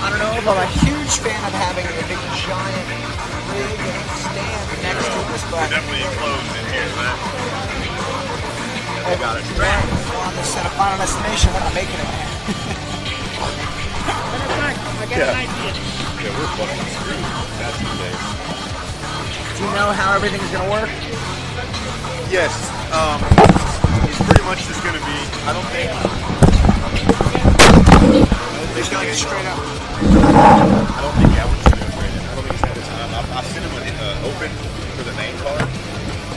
I don't know if I'm a huge fan of having a big giant rig and stand next to us, but definitely enclosed in here, man. I got it. On this set of Final Destination, we're not making it, man. I got an idea. Yeah, we're fucking screwed. That's the thing. Do you know how everything's gonna work? Yes, it's pretty much just gonna be. I don't think. He's gonna get straight up. I don't think. Yeah, we're just gonna go straight in. I don't think he's had the time. I've sent him an open for the main card. I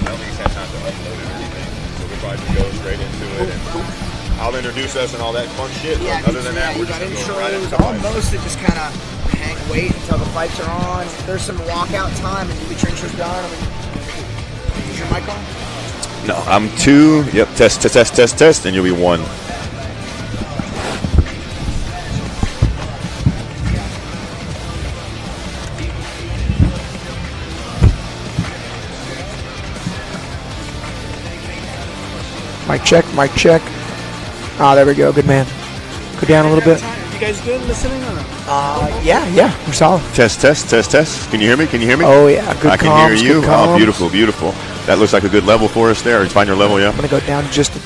don't think he's had time to upload it or anything. So we'll probably just go straight into it, and I'll introduce us and all that fun shit. Yeah, Other than that, you we're got just gonna go right into intros. the I'll fight. mostly just kind of wait until the fights are on. There's some walkout time, and you get your intros done. I mean, is your mic on? No, I'm 2. Yep, test, and you'll be 1. Mic check, mic check. Ah, there we go. Good man. Go down a little bit. You guys good listening or not? Yeah, we're solid. Test. Can you hear me? Oh yeah, good I can comms, hear you. good Oh, comms. beautiful. That looks like a good level for us there. Find your level, yeah. I'm gonna go down just a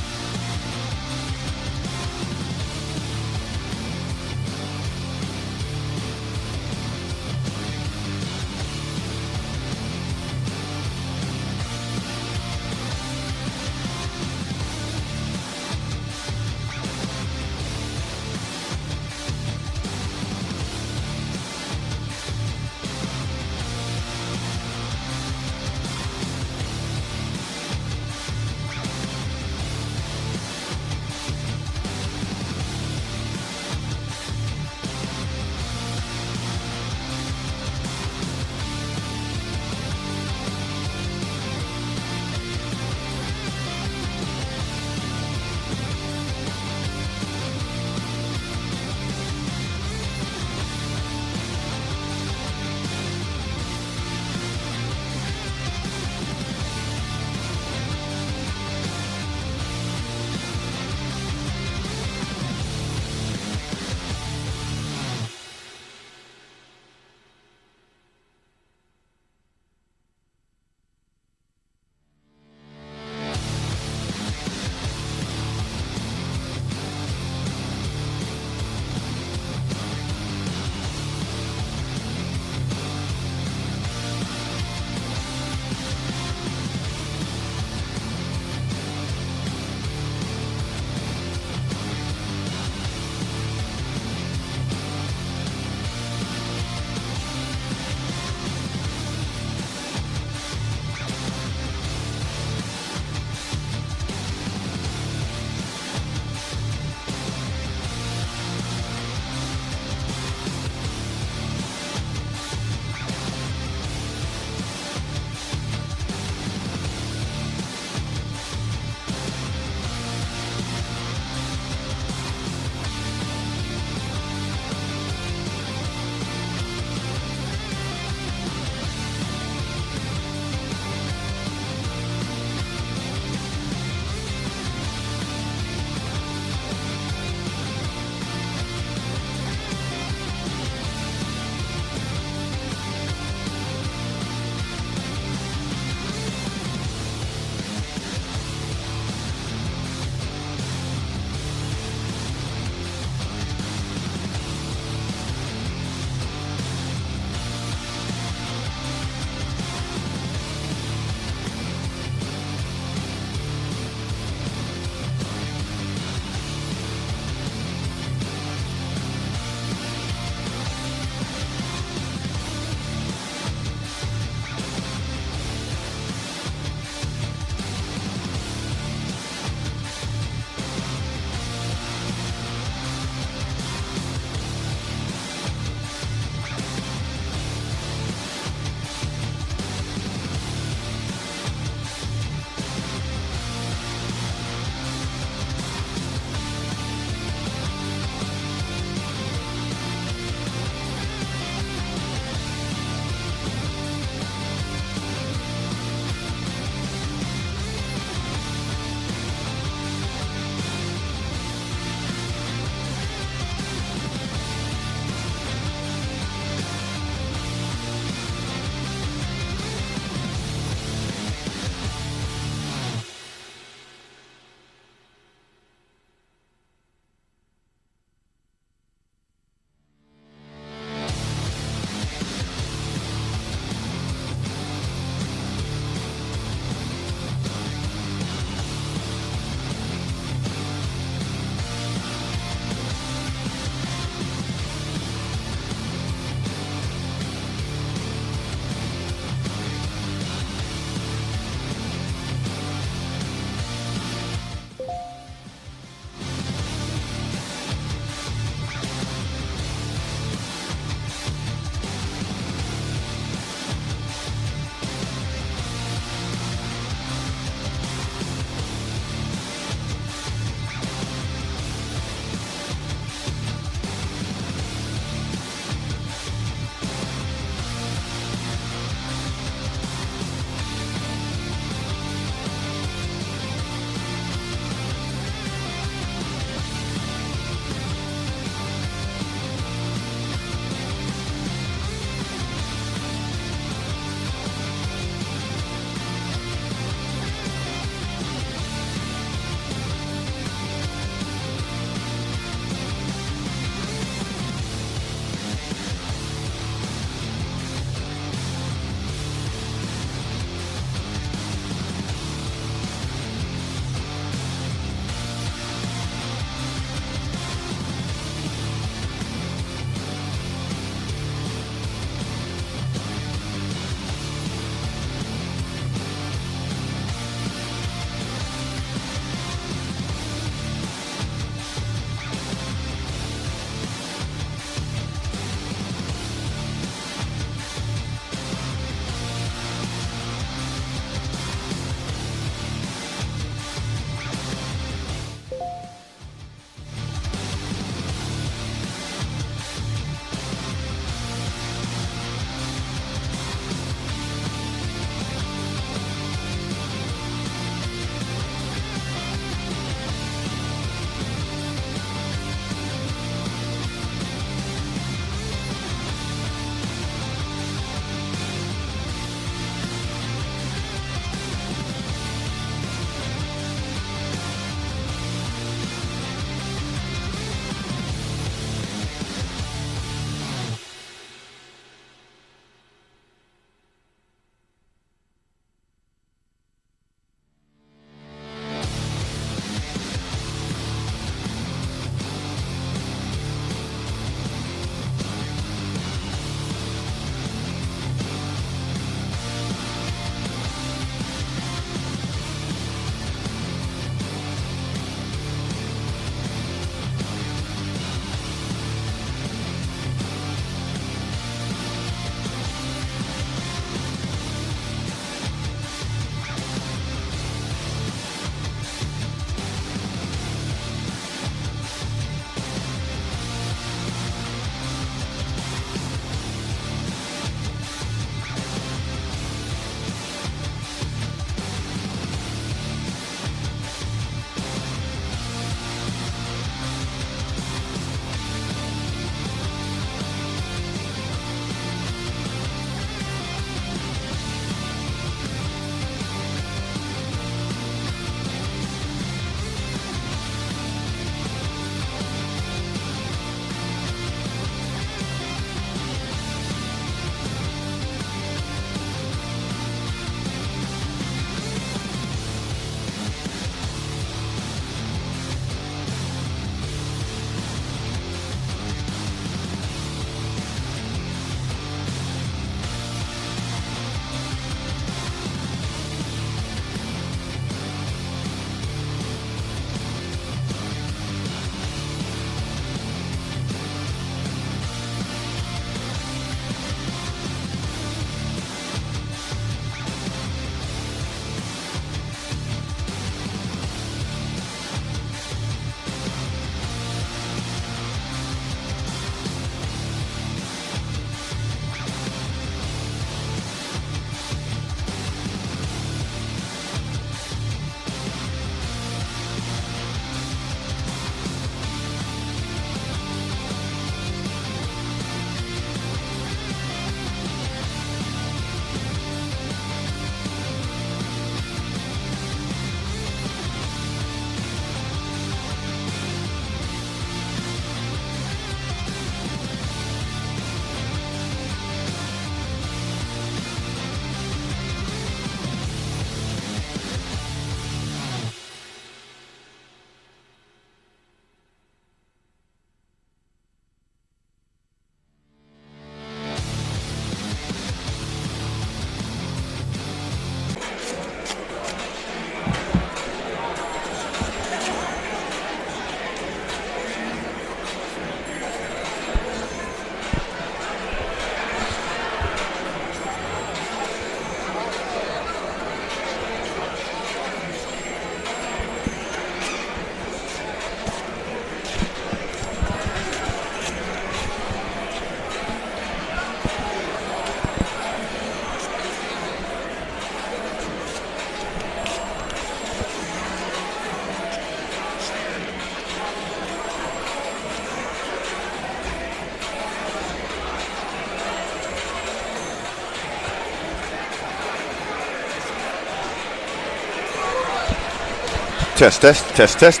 Test, test, test, test.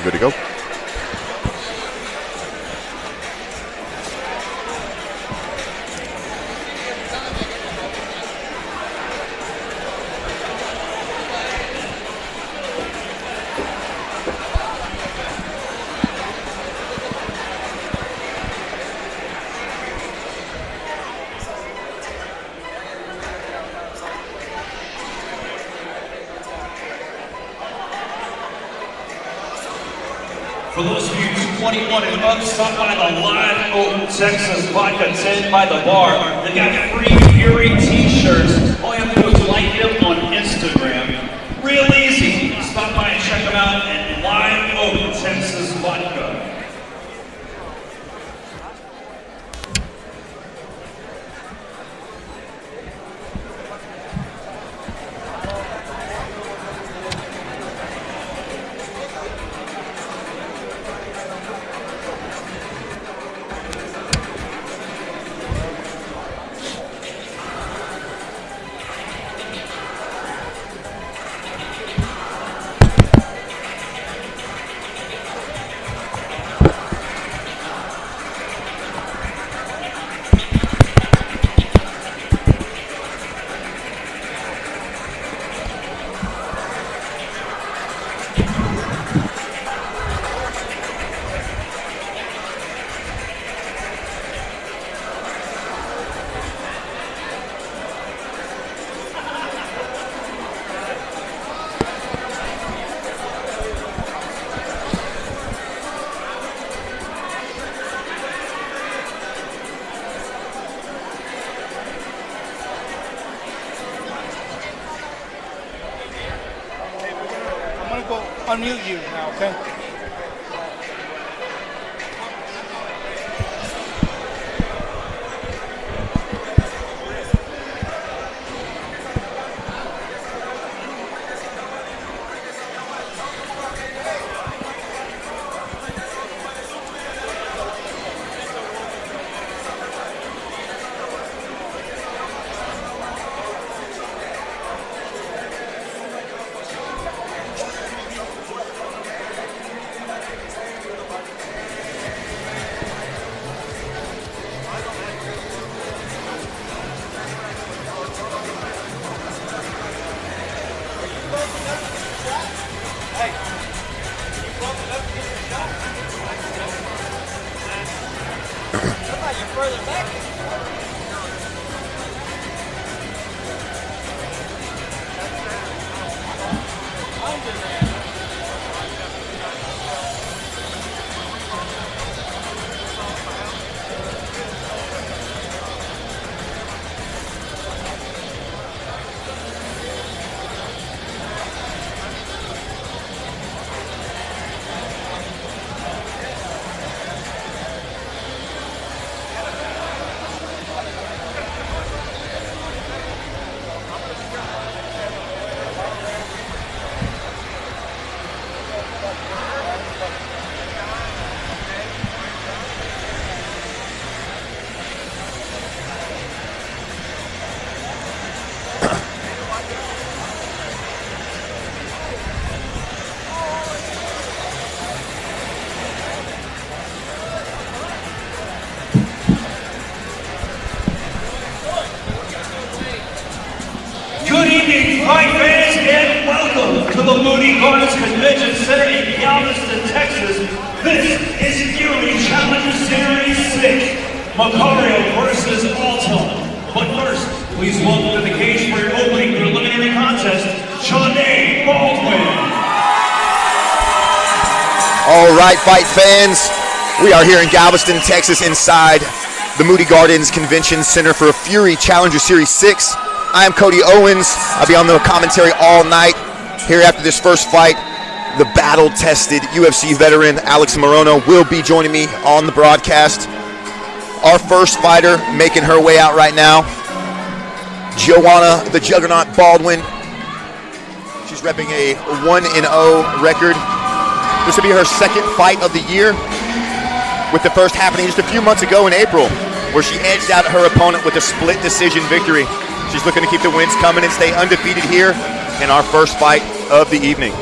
Good to go. For those of you 21 and up, stop by the Live Oak Texas Vodka 10 by the bar. They got free Fury t-shirts. All you have to do is like them on Instagram. Real easy. Stop by and check them out at Live Oak Texas Vodka. Unmute you now, okay? Good evening, fight fans, and welcome to the Moody Gardens Convention Center in Galveston, Texas. This is Fury Challenger Series 6, Macario versus Alton. But first, please welcome to the cage for your opening preliminary contest, Baldwin. All right, fight fans. We are here in Galveston, Texas, inside the Moody Gardens Convention Center for Fury Challenger Series 6. I am Cody Owens. I'll be on the commentary all night. Here after this first fight, the battle-tested UFC veteran Alex Morono will be joining me on the broadcast. Our first fighter making her way out right now, Joanna the Juggernaut Baldwin. She's repping a 1-0 record. This will be her second fight of the year, with the first happening just a few months ago in April, where she edged out her opponent with a split decision victory. She's looking to keep the wins coming and stay undefeated here in our first fight of the evening.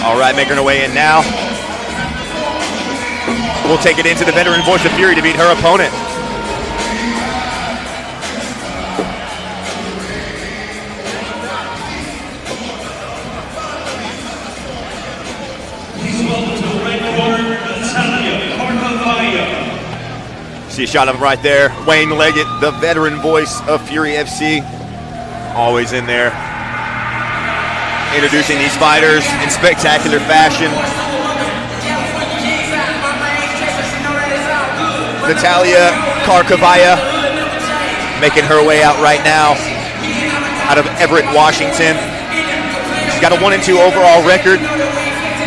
All right, making her way in now. We'll take it into the veteran voice of Fury to beat her opponent. Please welcome to the red corner, Carcabaya. See a shot of him right there. Wayne Leggett, the veteran voice of Fury FC. Always in there. Introducing these fighters in spectacular fashion. Natalia Carcabaya making her way out right now out of Everett, Washington. She's got a 1-2 overall record.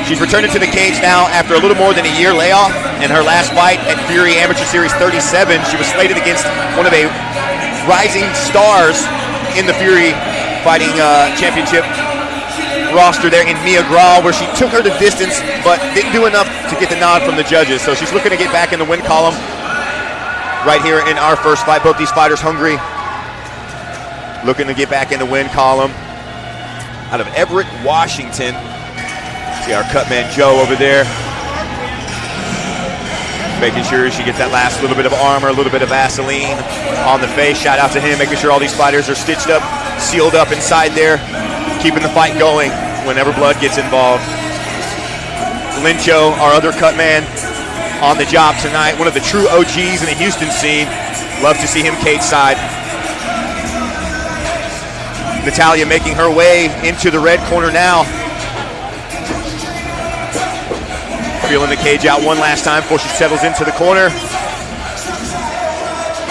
She's returning to the cage now after a little more than a year layoff. In her last fight at Fury Amateur Series 37, she was slated against one of the rising stars in the Fury Fighting Championship roster there in Mia Grahl, where she took her the distance but didn't do enough to get the nod from the judges. So she's looking to get back in the win column right here in our first fight. Both these fighters hungry, looking to get back in the win column. Out of Everett, Washington. See our cut man Joe over there, making sure she gets that last little bit of armor, a little bit of Vaseline on the face. Shout out to him, making sure all these fighters are stitched up, sealed up inside there, keeping the fight going whenever blood gets involved. Lincho, our other cut man, on the job tonight. One of the true OGs in the Houston scene. Love to see him cage side. Natalia making her way into the red corner now. Feeling the cage out one last time before she settles into the corner.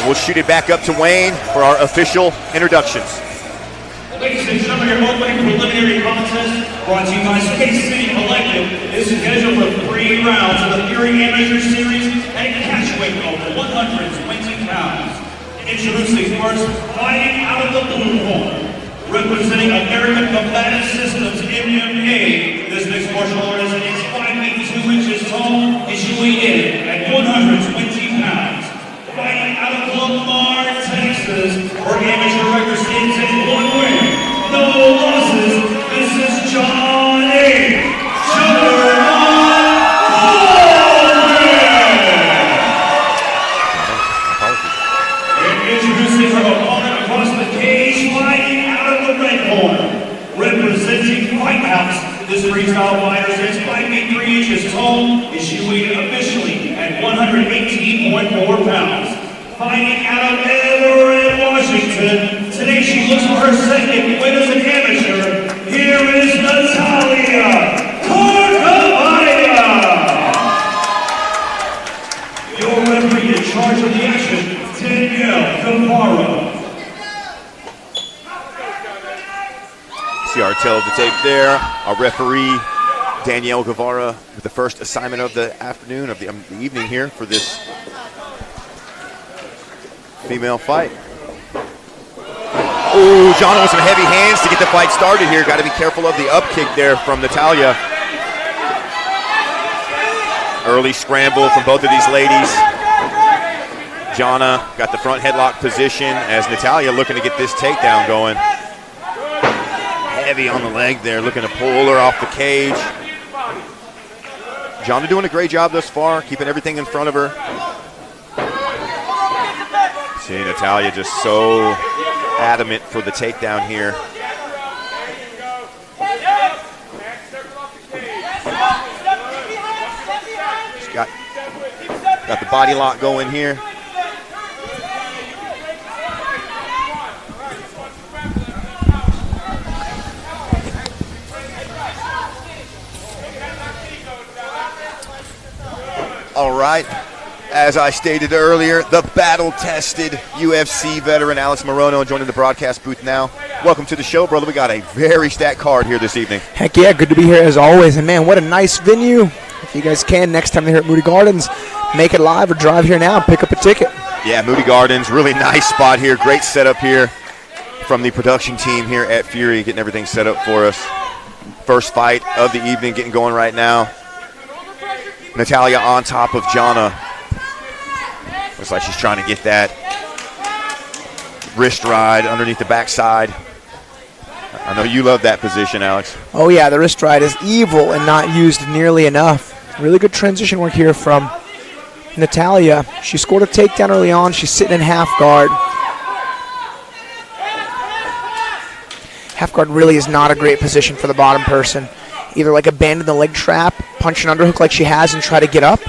We'll shoot it back up to Wayne for our official introductions. Ladies and gentlemen, your opening preliminary contest brought to you by Space City Collective is scheduled for 3 rounds of the Fury Amateur Series at a catch weight of 120 pounds. Introducing first, fighting out of the blue corner, representing American Combative Systems MMA. This mixed martial artist is 5 feet 2 inches tall, is weighed in at 120 pounds. Fighting out of Lamar, Texas, her amateur record stands at 1 win, no losses. This is Johnny And introducing her opponent across the cage, fighting out of the red corner, representing White House. This freestyle fighter is 5 feet 3 inches tall, is she weighed officially at 118.4 pounds. Fighting out of Everett, Washington. Today she looks for her second win as an amateur. Here is Natalia Carcabaya. Your referee in charge of the action, Danielle Guevara. See our tail of the tape there. Our referee, Danielle Guevara, with the first assignment of the afternoon, of the evening here for this female fight. Ooh, John with some heavy hands to get the fight started here. Got to be careful of the up kick there from Natalia. Early scramble from both of these ladies. Jonna got the front headlock position as Natalia looking to get this takedown going. Heavy on the leg there, looking to pull her off the cage. Jonna doing a great job thus far, keeping everything in front of her. See Natalia just so adamant for the takedown here. She's got the body lock going here. All right, as I stated earlier, the battle-tested UFC veteran Alex Morono joining the broadcast booth now. Welcome to the show, brother. We got a very stacked card here this evening. Heck yeah, good to be here as always. And man, what a nice venue. If you guys can, next time you're here at Moody Gardens, make it live or drive here now and pick up a ticket. Yeah, Moody Gardens, really nice spot here. Great setup here from the production team here at Fury, getting everything set up for us. First fight of the evening getting going right now. Natalia on top of Jonna. Looks like she's trying to get that wrist ride underneath the backside. I know you love that position, Alex. Oh, yeah, the wrist ride is evil and not used nearly enough. Really good transition work here from Natalia. She scored a takedown early on. She's sitting in half guard. Half guard really is not a great position for the bottom person. Either like abandon the leg trap, punch an underhook like she has and try to get up,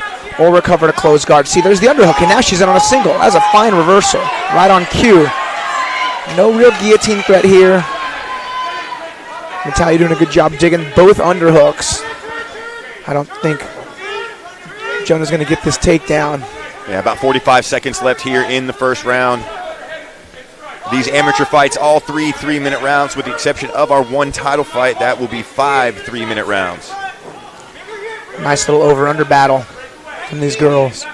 or recover to close guard. See, there's the underhook, and now she's in on a single. That's a fine reversal, right on cue. No real guillotine threat here. Natalia doing a good job digging both underhooks. I don't think Jonah's going to get this takedown. Yeah, about 45 seconds left here in the first round. These amateur fights, all 3 3-minute rounds, with the exception of our one title fight. That will be 5 3-minute rounds. Nice little over-under battle from these girls.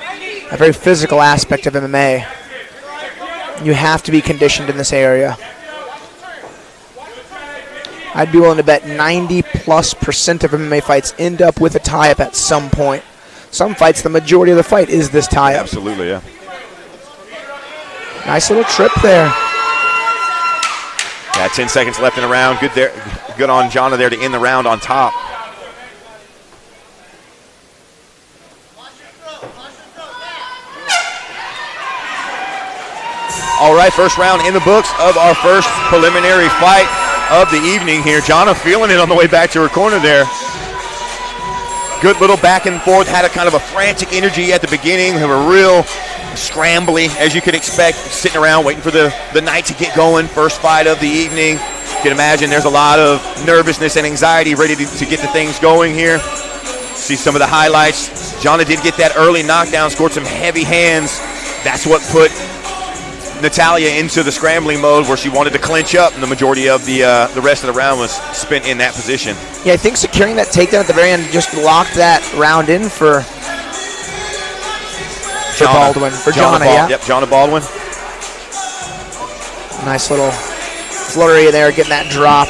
A very physical aspect of MMA. You have to be conditioned in this area. I'd be willing to bet 90+% of MMA fights end up with a tie-up at some point. Some fights, the majority of the fight is this tie-up. Absolutely, yeah. Nice little trip there. Yeah, 10 seconds left in the round. Good there. Good on Jonna there to end the round on top. All right, first round in the books of our first preliminary fight of the evening here. Jonna feeling it on the way back to her corner there. Good little back and forth. Had a kind of a frantic energy at the beginning. Have a real scrambly, as you can expect, sitting around waiting for the night to get going. First fight of the evening. You can imagine there's a lot of nervousness and anxiety ready to get the things going here. See some of the highlights. Jonna did get that early knockdown, scored some heavy hands. That's what put Natalia into the scrambling mode where she wanted to clinch up, and the majority of the rest of the round was spent in that position. Yeah, I think securing that takedown at the very end just locked that round in for Baldwin. For Jonna, yeah. Yep, Jonna Baldwin. Nice little flurry there, getting that drop.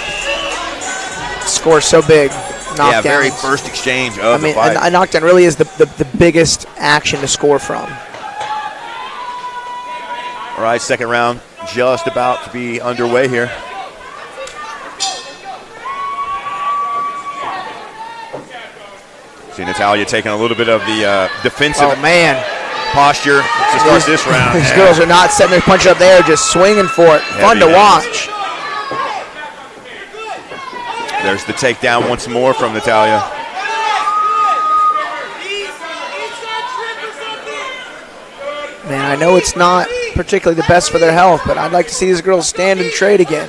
Score so big. Knockdowns. Yeah, very first exchange of the fight. A knockdown really is the biggest action to score from. All right, second round just about to be underway here. See Natalia taking a little bit of the defensive posture to start this round. These girls are not setting their punch up there, just swinging for it. Fun to watch. There's the takedown once more from Natalia. Man, I know it's not particularly the best for their health, but I'd like to see these girls stand and trade again.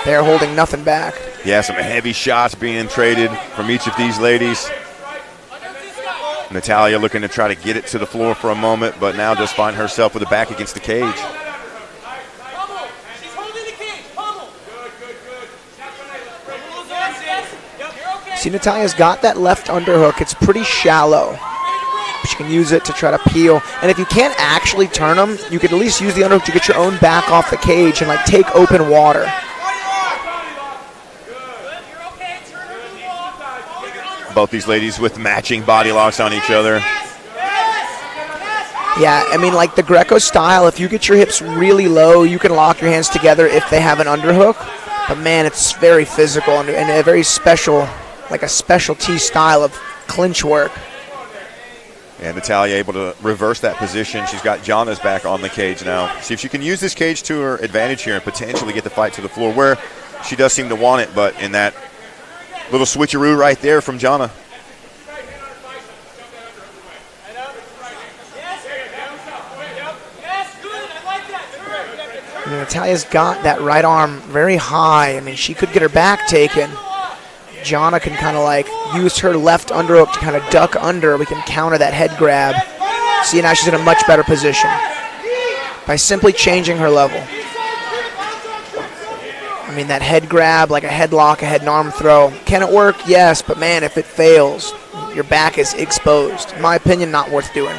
They're holding nothing back. Yeah, some heavy shots being traded from each of these ladies. Natalia looking to try to get it to the floor for a moment, but now just find herself with the back against the cage. See, Natalia's got that left underhook. It's pretty shallow. She can use it to try to peel. And if you can't actually turn them, you could at least use the underhook to get your own back off the cage and like take open water. Both these ladies with matching body locks on each other. Yeah, I mean, like the Greco style, if you get your hips really low, you can lock your hands together if they have an underhook. But man, it's very physical and a very special, like a specialty style of clinch work. And Natalia able to reverse that position. She's got Jonna's back on the cage now. See if she can use this cage to her advantage here and potentially get the fight to the floor, where she does seem to want it, but in that little switcheroo right there from Jonna. I mean, Natalia's got that right arm very high. I mean, she could get her back taken. Jonna can kind of like use her left underhook to kind of duck under. We can counter that head grab. See, now she's in a much better position by simply changing her level. I mean, that head grab, like a headlock, a head and arm throw. Can it work? Yes, but man, if it fails, your back is exposed. In my opinion, not worth doing.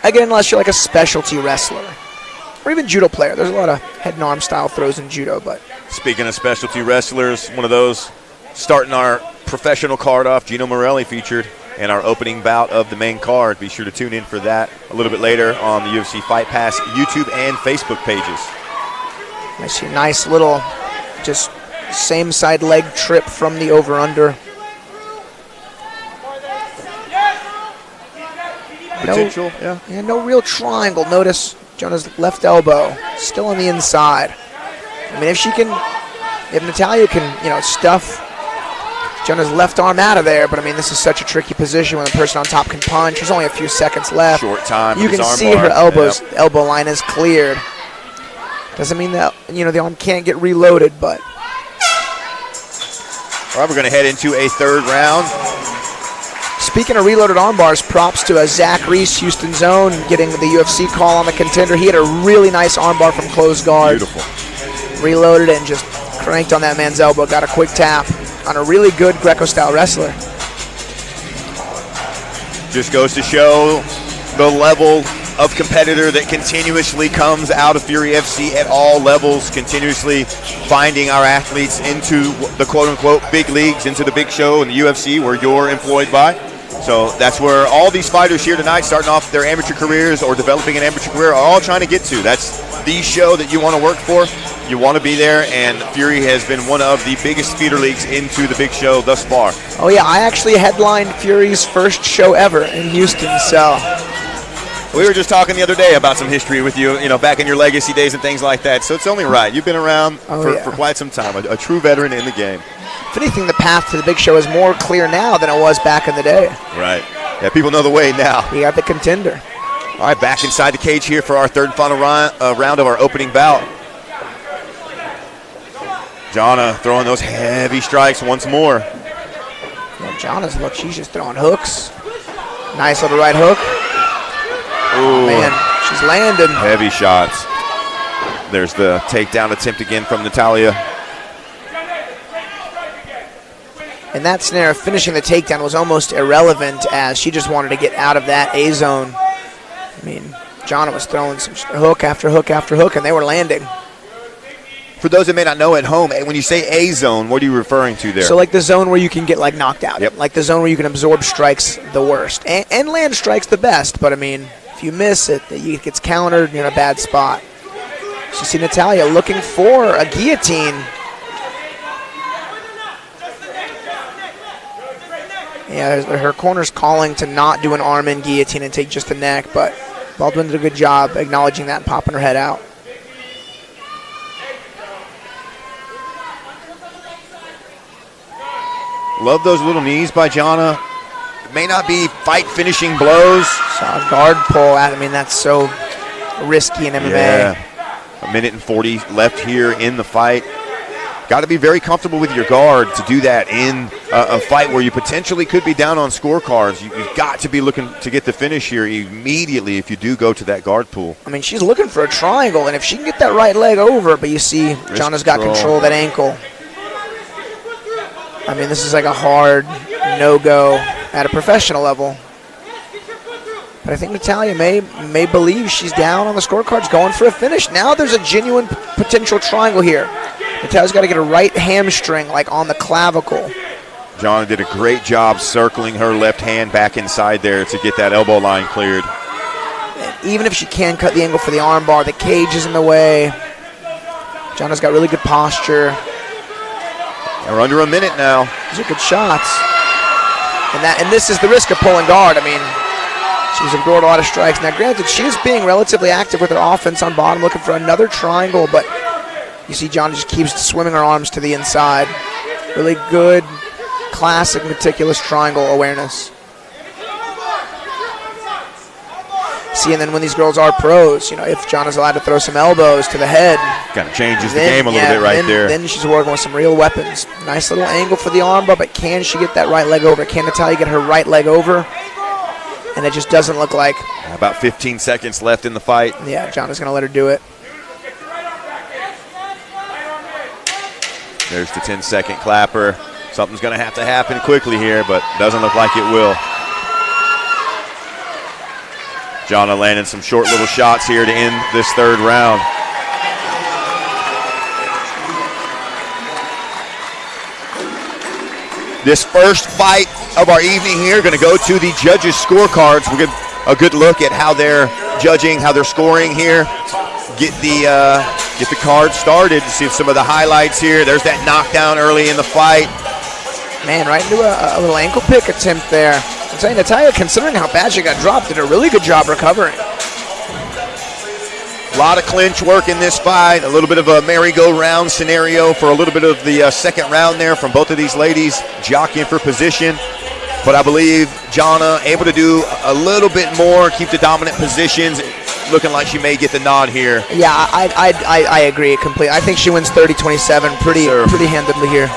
Again, unless you're like a specialty wrestler or even judo player. There's a lot of head and arm style throws in judo, but. Speaking of specialty wrestlers, one of those starting our professional card off, Gino Morelli featured in our opening bout of the main card. Be sure to tune in for that a little bit later on the UFC Fight Pass YouTube and Facebook pages. I see a nice little just same side leg trip from the over-under. Potential, yeah. No real triangle. Notice Jonah's left elbow still on the inside. I mean, if Natalia can, stuff Jonah's left arm out of there, but I mean, this is such a tricky position when the person on top can punch. There's only a few seconds left. Short time. You can see her elbow line is cleared. Doesn't mean that, the arm can't get reloaded, but. All right, we're going to head into a third round. Speaking of reloaded arm bars, props to Zach Reese, Houston Zone, getting the UFC call on the contender. He had a really nice arm bar from closed guard. Beautiful. Reloaded and just cranked on that man's elbow. Got a quick tap on a really good Greco-style wrestler. Just goes to show the level of competitor that continuously comes out of Fury FC at all levels, continuously finding our athletes into the quote-unquote big leagues, into the big show in the UFC where you're employed by. So that's where all these fighters here tonight, starting off their amateur careers or developing an amateur career, are all trying to get to. That's the show that you want to work for. You want to be there, and Fury has been one of the biggest feeder leagues into the big show thus far. Oh yeah, I actually headlined Fury's first show ever in Houston, so. We were just talking the other day about some history with you, back in your legacy days and things like that. So it's only right. You've been around for quite some time, a true veteran in the game. If anything, the path to the big show is more clear now than it was back in the day. Right. Yeah, people know the way now. We got the contender. All right, back inside the cage here for our third and final round of our opening bout. Jonna throwing those heavy strikes once more. Jonna's look, she's just throwing hooks. Nice little right hook. Ooh. Man, she's landing. Heavy shots. There's the takedown attempt again from Natalia. In that snare, finishing the takedown was almost irrelevant as she just wanted to get out of that A zone. I mean, Jonna was throwing some hook after hook after hook, and they were landing. For those that may not know at home, when you say A zone, what are you referring to there? So like the zone where you can get knocked out. Yep. Like the zone where you can absorb strikes the worst. And land strikes the best, but I mean, if you miss it, it gets countered, you're in a bad spot. So you see Natalia looking for a guillotine. Yeah, her corner's calling to not do an arm-in guillotine and take just the neck, but Baldwin did a good job acknowledging that and popping her head out. Love those little knees by Jonna. It may not be fight-finishing blows. Saw a guard pull. I mean, that's so risky in MMA. Yeah. 1:40 left here in the fight. Got to be very comfortable with your guard to do that in a fight where you potentially could be down on scorecards. You've got to be looking to get the finish here immediately if you do go to that guard pool. I mean, she's looking for a triangle, and if she can get that right leg over, but you see Jonna's got control of that ankle. I mean, this is like a hard no-go at a professional level. But I think Natalia may believe she's down on the scorecards going for a finish. Now there's a genuine potential triangle here. Natalia's got to get a right hamstring, on the clavicle. Jonna did a great job circling her left hand back inside there to get that elbow line cleared. And even if she can cut the angle for the arm bar, the cage is in the way. Jonna's got really good posture. We're under a minute now. These are good shots. And this is the risk of pulling guard. I mean, she's ignored a lot of strikes. Now, granted, she's being relatively active with her offense on bottom, looking for another triangle, but you see Jonna just keeps swimming her arms to the inside. Really good, classic, meticulous triangle awareness. See, and then when these girls are pros, if Jonna's allowed to throw some elbows to the head. Kind of changes the game a little bit right there. Then she's working with some real weapons. Nice little angle for the armbar, but can she get that right leg over? Can Natalia get her right leg over? And it just doesn't look like. About 15 seconds left in the fight. Yeah, Jonna's going to let her do it. There's the 10-second clapper. Something's going to have to happen quickly here, but doesn't look like it will. Jonna landing some short little shots here to end this third round. This first fight of our evening here going to go to the judges' scorecards. We'll get a good look at how they're judging, how they're scoring here. Get the get the card started to see some of the highlights here. There's that knockdown early in the fight. Man, right into a little ankle pick attempt there. I'm saying, Natalia, considering how bad she got dropped, did a really good job recovering. A lot of clinch work in this fight. A little bit of a merry-go-round scenario for a little bit of the second round there from both of these ladies jockeying for position. But I believe Jana able to do a little bit more, keep the dominant positions, looking like she may get the nod here. Yeah, I agree completely. I think she wins 30-27 pretty handedly here.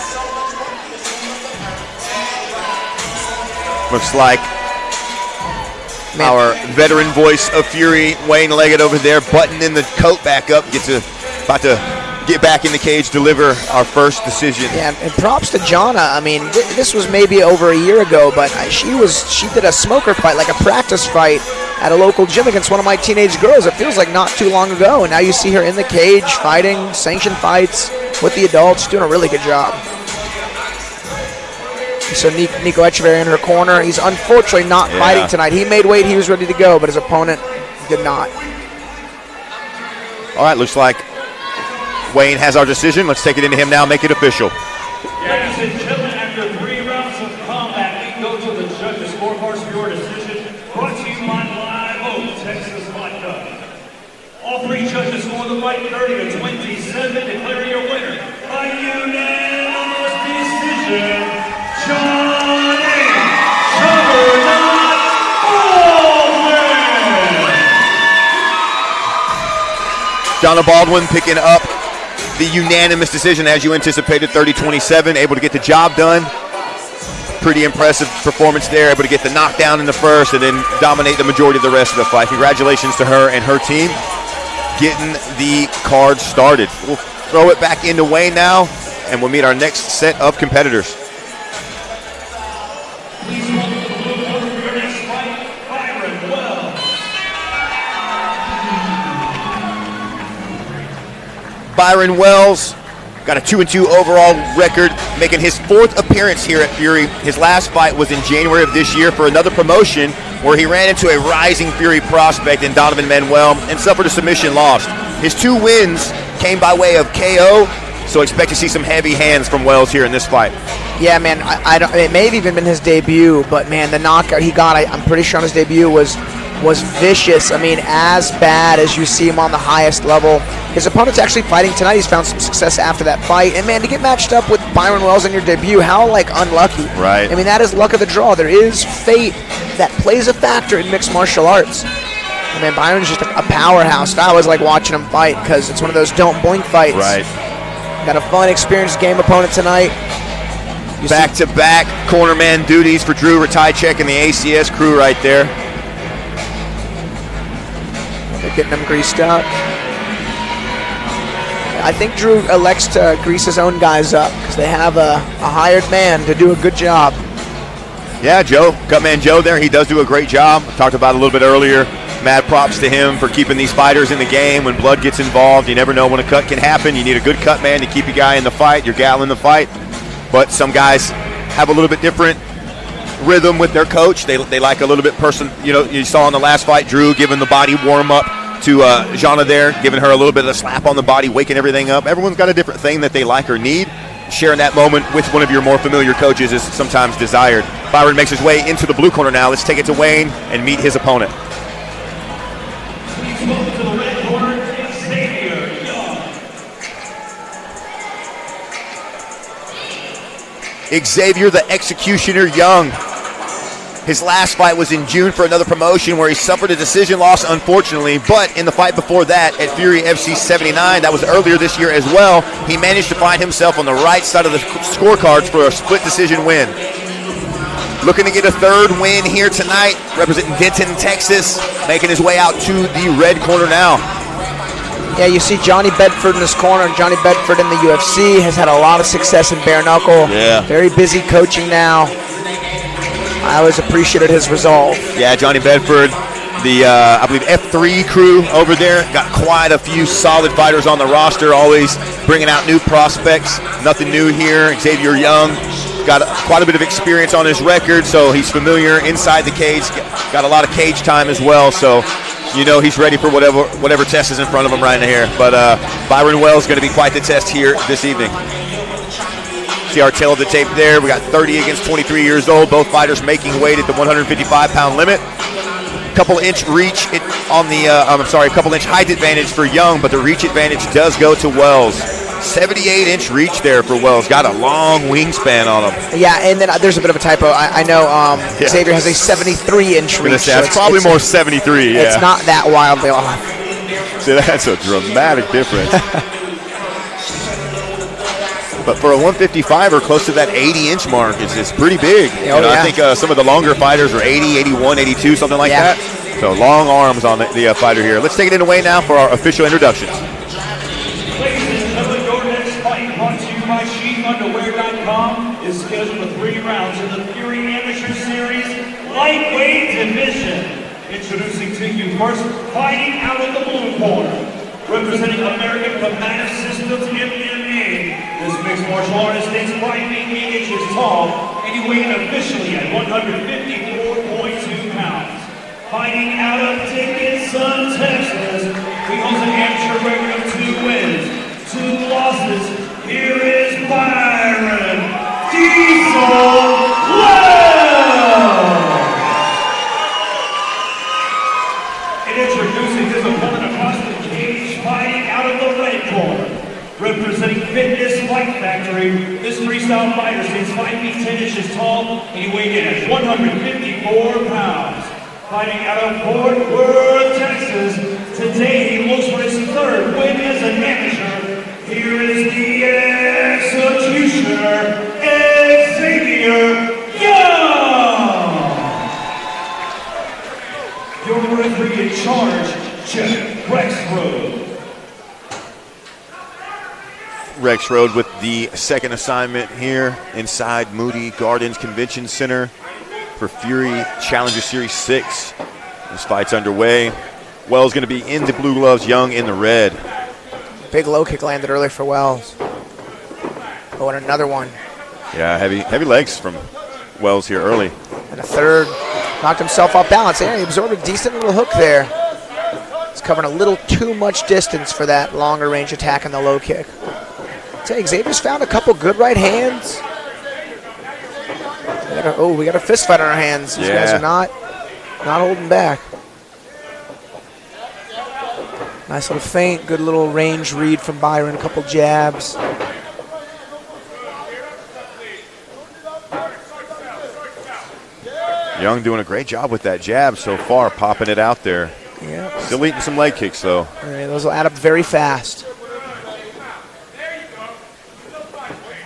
Looks like our veteran voice of Fury, Wayne Leggett over there, buttoning the coat back up, about to get back in the cage, deliver our first decision. Yeah, and props to Jana. I mean, this was maybe over a year ago, but she did a smoker fight, like a practice fight at a local gym against one of my teenage girls. It feels like not too long ago, and now you see her in the cage fighting sanctioned fights with the adults, doing a really good job. So Nico Echeverry in her corner. He's unfortunately not fighting tonight. He made weight, he was ready to go, but his opponent did not. All right, looks like Wayne has our decision. Let's take it into him now, make it official. Ladies and gentlemen, after 3 rounds of combat, we go to the judges' scorecards for your decision. Brought to you by Live Oak, Texas Vodka. All 3 judges score the fight 30-27, declaring your winner by unanimous decision, Johnny Juggernaut Baldwin. Donna Baldwin picking up the unanimous decision as you anticipated, 30-27, able to get the job done. Pretty impressive performance there, able to get the knockdown in the first and then dominate the majority of the rest of the fight. Congratulations to her and her team getting the card started. We'll throw it back into Wayne now, and we'll meet our next set of competitors. Please welcome to the blue corner for your next fight, Byron Wells. Byron Wells got a 2-2 overall record, making his 4th appearance here at Fury. His last fight was in January of this year for another promotion where he ran into a rising Fury prospect in Donovan Manuel and suffered a submission loss. His 2 wins came by way of KO, so expect to see some heavy hands from Wells here in this fight. Yeah, man, it may have even been his debut, but man, the knockout he got, I'm pretty sure on his debut was vicious. I mean, as bad as you see him on the highest level. His opponent's actually fighting tonight. He's found some success after that fight. And man, to get matched up with Byron Wells in your debut, how unlucky. Right. I mean, that is luck of the draw. There is fate that plays a factor in mixed martial arts. I mean, Byron's just a powerhouse. I always like watching him fight because it's one of those don't blink fights. Right. Got a fun, experienced game opponent tonight. Back-to-back cornerman duties for Drew Ratajczyk and the ACS crew right there. They're getting him greased up. I think Drew elects to grease his own guys up because they have a hired man to do a good job. Yeah, Joe, Cutman Joe there, he does do a great job. Talked about it a little bit earlier. Mad props to him for keeping these fighters in the game. When blood gets involved, you never know when a cut can happen. You need a good cut man to keep your guy in the fight, your gal in the fight. But some guys have a little bit different rhythm with their coach. They like a little bit you saw in the last fight, Drew giving the body warm up to Jana there, giving her a little bit of a slap on the body, waking everything up. Everyone's got a different thing that they like or need. Sharing that moment with one of your more familiar coaches is sometimes desired. Byron makes his way into the blue corner now. Let's take it to Wayne and meet his opponent. Please welcome to the red corner, Xavier Young. Xavier the Executioner Young. His last fight was in June for another promotion where he suffered a decision loss, unfortunately. But in the fight before that at Fury FC 79, that was earlier this year as well, he managed to find himself on the right side of the scorecards for a split decision win. Looking to get a 3rd win here tonight, representing Denton, Texas, making his way out to the red corner now. Yeah, you see Johnny Bedford in his corner. Johnny Bedford in the UFC has had a lot of success in bare knuckle. Yeah. Very busy coaching now. I always appreciated his resolve. Yeah, Johnny Bedford, the, I believe, F3 crew over there, got quite a few solid fighters on the roster, always bringing out new prospects. Nothing new here. Xavier Young got quite a bit of experience on his record, so he's familiar inside the cage, got a lot of cage time as well, so you know he's ready for whatever test is in front of him right here. But Byron Wells is going to be quite the test here this evening. See our tail of the tape there. We got 30 against 23 years old. Both fighters making weight at the 155-pound limit. Couple inch reach on the, couple inch height advantage for Young, but the reach advantage does go to Wells. 78-inch reach there for Wells. Got a long wingspan on him. Yeah, and then there's a bit of a typo. I know Xavier has a 73-inch reach. Say, it's probably more 73, yeah. It's not that wildly off. See, that's a dramatic difference. But for a 155er, close to that 80-inch mark, it's pretty big. I think some of the longer fighters are 80, 81, 82, something like that. So long arms on the fighter here. Let's take it away now for our official introductions. Ladies and gentlemen, your next fight, brought to you by SheathUnderwear.com, is scheduled for 3 rounds in the Fury Amateur Series Lightweight Division. Introducing to you first, fighting out of the blue corner, representing American Combative Systems MMA. This mixed martial artist stands 5 feet 8 inches tall, and he weighs officially at 154.2 pounds. Fighting out of Dickinson, Texas, he holds an amateur record of 2 wins, 2 losses. Here is Byron Wells. And introducing his opponent across the cage, fighting out of the red corner, representing Fitness Fight Factory, this freestyle fighter stands 5 feet 10 inches tall, and he weighed in at 154 pounds. Fighting out of Fort Worth, Texas, today he looks for his 3rd win as an amateur. Here is the executioner, Xavier Young. Your referee in charge, Jeff Rexroad. Rex Road with the second assignment here inside Moody Gardens Convention Center for Fury Challenger Series 6. This fight's underway. Wells going to be in the blue gloves, Young in the red. Big low kick landed early for Wells. Oh, and another one. Yeah, heavy legs from Wells here early. And a third. Knocked himself off balance. Yeah, he absorbed a decent little hook there. He's covering a little too much distance for that longer range attack and the low kick. Xavier's found a couple good right hands. We got a fist fight on our hands. These guys are not holding back. Nice little feint, good little range read from Byron, a couple jabs. Young doing a great job with that jab so far, popping it out there. Yeah. Still eating some leg kicks though. Right, those will add up very fast.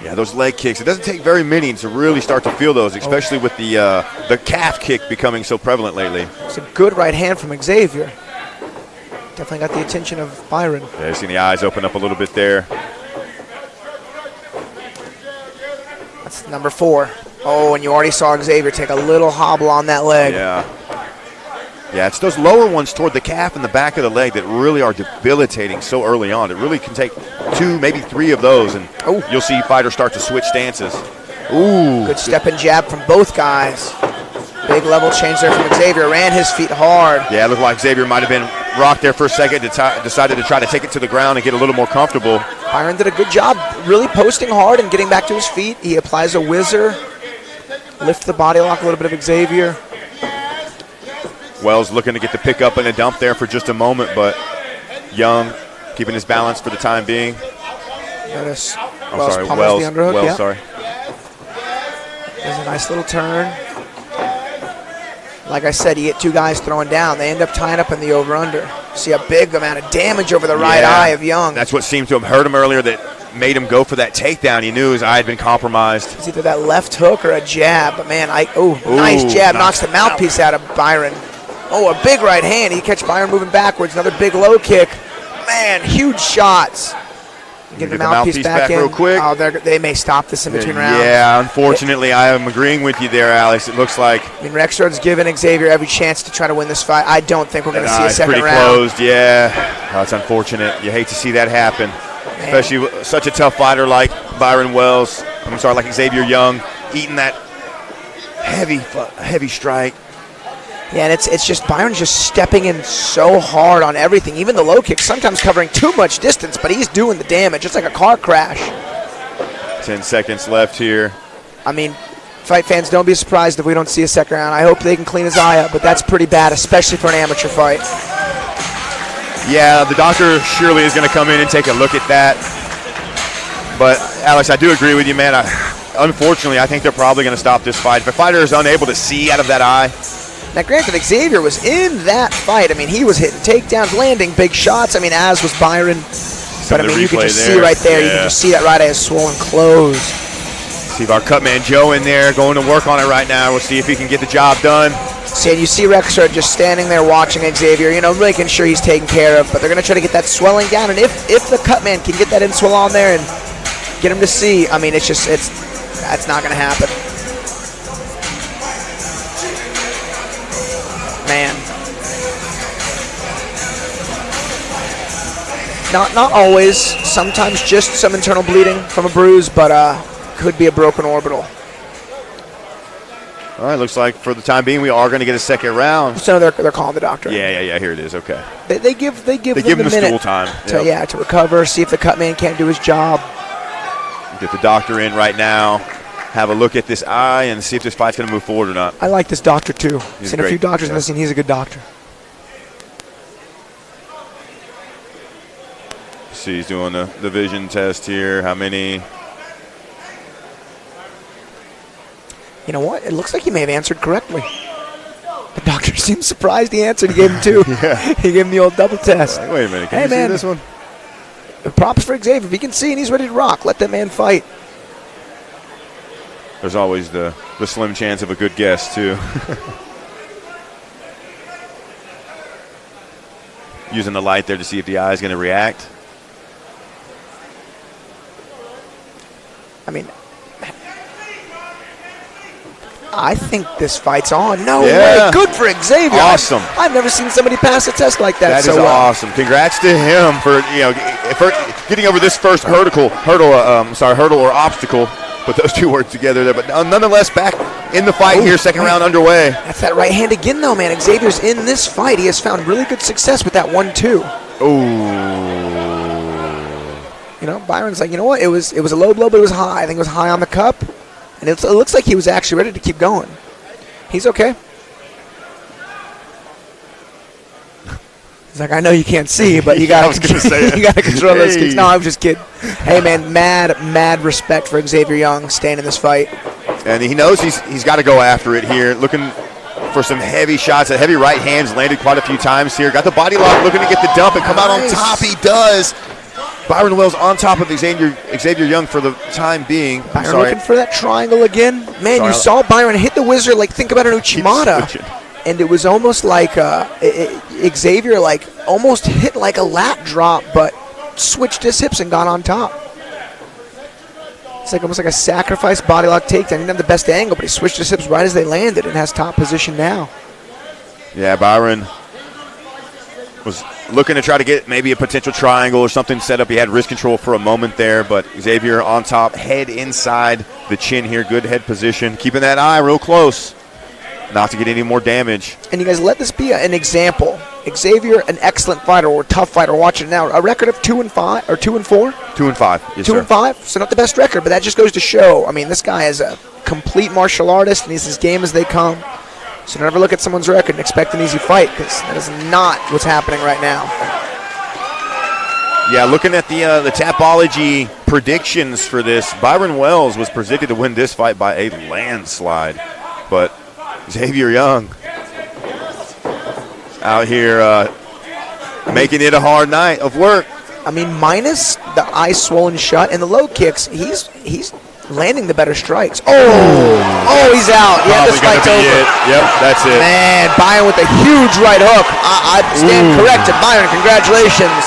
Yeah, those leg kicks. It doesn't take very many to really start to feel those, especially with the calf kick becoming so prevalent lately. It's a good right hand from Xavier. Definitely got the attention of Byron. Yeah, you've seen the eyes open up a little bit there. That's number 4. Oh, and you already saw Xavier take a little hobble on that leg. Yeah. Yeah, it's those lower ones toward the calf and the back of the leg that really are debilitating so early on. It really can take 2, maybe 3 of those, and you'll see fighters start to switch stances. Ooh. Good step and jab from both guys. Big level change there from Xavier. Ran his feet hard. Yeah, it looked like Xavier might have been rocked there for a second, decided to try to take it to the ground and get a little more comfortable. Byron did a good job really posting hard and getting back to his feet. He applies a whizzer. Lift the body lock a little bit of Xavier. Wells looking to get the pick up and a dump there for just a moment, but Young keeping his balance for the time being. Notice Wells, the underhook. Wells, sorry. There's a nice little turn. Like I said, you get 2 guys throwing down. They end up tying up in the over-under. See a big amount of damage over the right eye of Young. That's what seemed to have hurt him earlier that made him go for that takedown. He knew his eye had been compromised. It's either that left hook or a jab. But, man, nice jab. Knocks the mouthpiece out of Byron. Oh, a big right hand. He catch Byron moving backwards. Another big low kick. Man, huge shots. Get the mouthpiece back in. Real quick. Oh, they may stop this in between rounds. Yeah, unfortunately, I am agreeing with you there, Alex. It looks like. I mean, Rexroad's giving Xavier every chance to try to win this fight. I don't think we're going to see a second round. It's pretty closed, yeah. Oh, it's unfortunate. You hate to see that happen, especially with such a tough fighter like Byron Wells. like Xavier Young, eating that heavy strike. Yeah, and it's just Byron's just stepping in so hard on everything. Even the low kick, sometimes covering too much distance, but he's doing the damage. It's like a car crash. 10 seconds left here. I mean, fight fans, don't be surprised if we don't see a second round. I hope they can clean his eye up, but that's pretty bad, especially for an amateur fight. Yeah, the doctor surely is going to come in and take a look at that. But, Alex, I do agree with you, man. Unfortunately, I think they're probably going to stop this fight. If a fighter is unable to see out of that eye. Now, granted, Xavier was in that fight. I mean, he was hitting takedowns, landing big shots. I mean, as was Byron. But, I mean, you can just see right there. Yeah. You can just see that right eye is swollen closed. See if our cut man Joe in there going to work on it right now. We'll see if he can get the job done. See, and you see Rexard just standing there watching Xavier, making sure he's taken care of. But they're going to try to get that swelling down. And if the cut man can get that inswell on there and get him to see, I mean, that's not going to happen. Man. Not always. Sometimes just some internal bleeding from a bruise, but could be a broken orbital. All right, looks like for the time being we are going to get a second round. So they're calling the doctor. Yeah, here it is. Okay. They give them the stool time. To recover, see if the cut man can't do his job. Get the doctor in right now. Have a look at this eye and see if this fight's going to move forward or not. I like this doctor too. He's seen a few doctors in the scene. He's a good doctor. See, he's doing the vision test here. How many? You know what? It looks like he may have answered correctly. The doctor seemed surprised he answered. He gave him 2. Yeah. He gave him the old double test. Wait a minute. Can you see this one? Props for Xavier. If he can see and he's ready to rock, let that man fight. There's always the slim chance of a good guess, too. Using the light there to see if the eye is going to react. I mean, I think this fight's on. No way. Good for Xavier. Awesome. I've never seen somebody pass a test like that. That is awesome. Congrats to him for getting over this first hurdle or obstacle. Put those two words together there, but nonetheless back in the fight here, second round underway. That's that right hand again, though, man. Xavier's in this fight. He has found really good success with that 1-2. Oh. Byron's like, you know what? It was a low blow, but it was high. I think it was high on the cup, and it looks like he was actually ready to keep going. He's okay. He's like, I know you can't see, but you got to control those kicks. No, I'm just kidding. Hey, man, mad respect for Xavier Young staying in this fight. And he knows he's got to go after it here. Looking for some heavy shots. The heavy right hands landed quite a few times here. Got the body lock, looking to get the dump and come out on top. He does. Byron Wells on top of Xavier Young for the time being. Byron looking for that triangle again. Man, you saw Byron hit the wizard like think about an Uchimata. And it was almost like Xavier almost hit like a lat drop, but switched his hips and got on top. It's almost like a sacrifice body lock takedown. He didn't have the best angle, but he switched his hips right as they landed and has top position now. Yeah, Byron was looking to try to get maybe a potential triangle or something set up. He had wrist control for a moment there, but Xavier on top, head inside the chin here. Good head position. Keeping that eye real close. Not to get any more damage. And you guys, let this be an example. Xavier, an excellent fighter or tough fighter. Watching it now. A record of 2-5 or 2-4? 2-5. Yes, 2-5. So not the best record, but that just goes to show. I mean, this guy is a complete martial artist, and he's as game as they come. So never look at someone's record and expect an easy fight, because that is not what's happening right now. Yeah, looking at the Tapology predictions for this, Byron Wells was predicted to win this fight by a landslide, but Xavier Young out here making it a hard night of work. I mean, minus the eye swollen shut and the low kicks, he's landing the better strikes. Oh, he's out. Yeah, this fight's over. Yep, that's it. Man, Byron with a huge right hook. I stand corrected. Byron, congratulations.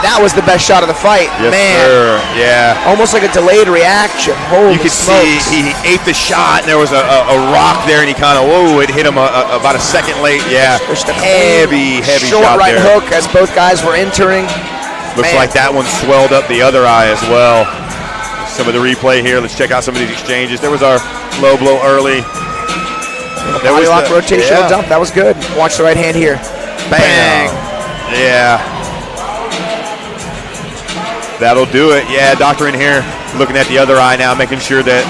That was the best shot of the fight. Yes, man. Sir. Yeah. Almost like a delayed reaction. Holy You could smokes. see he ate the shot, and there was a rock there, and he kind of, it hit him about a second late. Yeah. Just a heavy short shot right there. hook as both guys were entering. Looks like that one swelled up the other eye as well. Some of the replay here. Let's check out some of these exchanges. There was our low blow early. Body lock rotational dump. That was good. Watch the right hand here. Bang. Yeah. That'll do it. Yeah, doctor in here looking at the other eye now, making sure that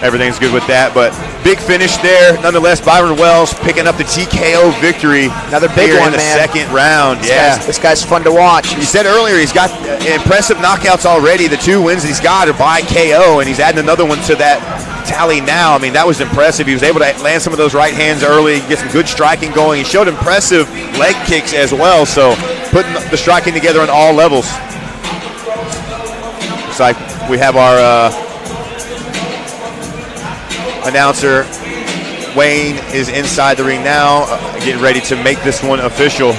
everything's good with that. But big finish there. Nonetheless, Byron Wells picking up the TKO victory. Another big here one, in the man. second round. This guy's fun to watch. You said earlier he's got impressive knockouts already. The 2 wins he's got are by KO, and he's adding another one to that tally now. I mean, that was impressive. He was able to land some of those right hands early, get some good striking going. He showed impressive leg kicks as well, so putting the striking together on all levels. Looks like we have our announcer, Wayne, is inside the ring now, getting ready to make this one official.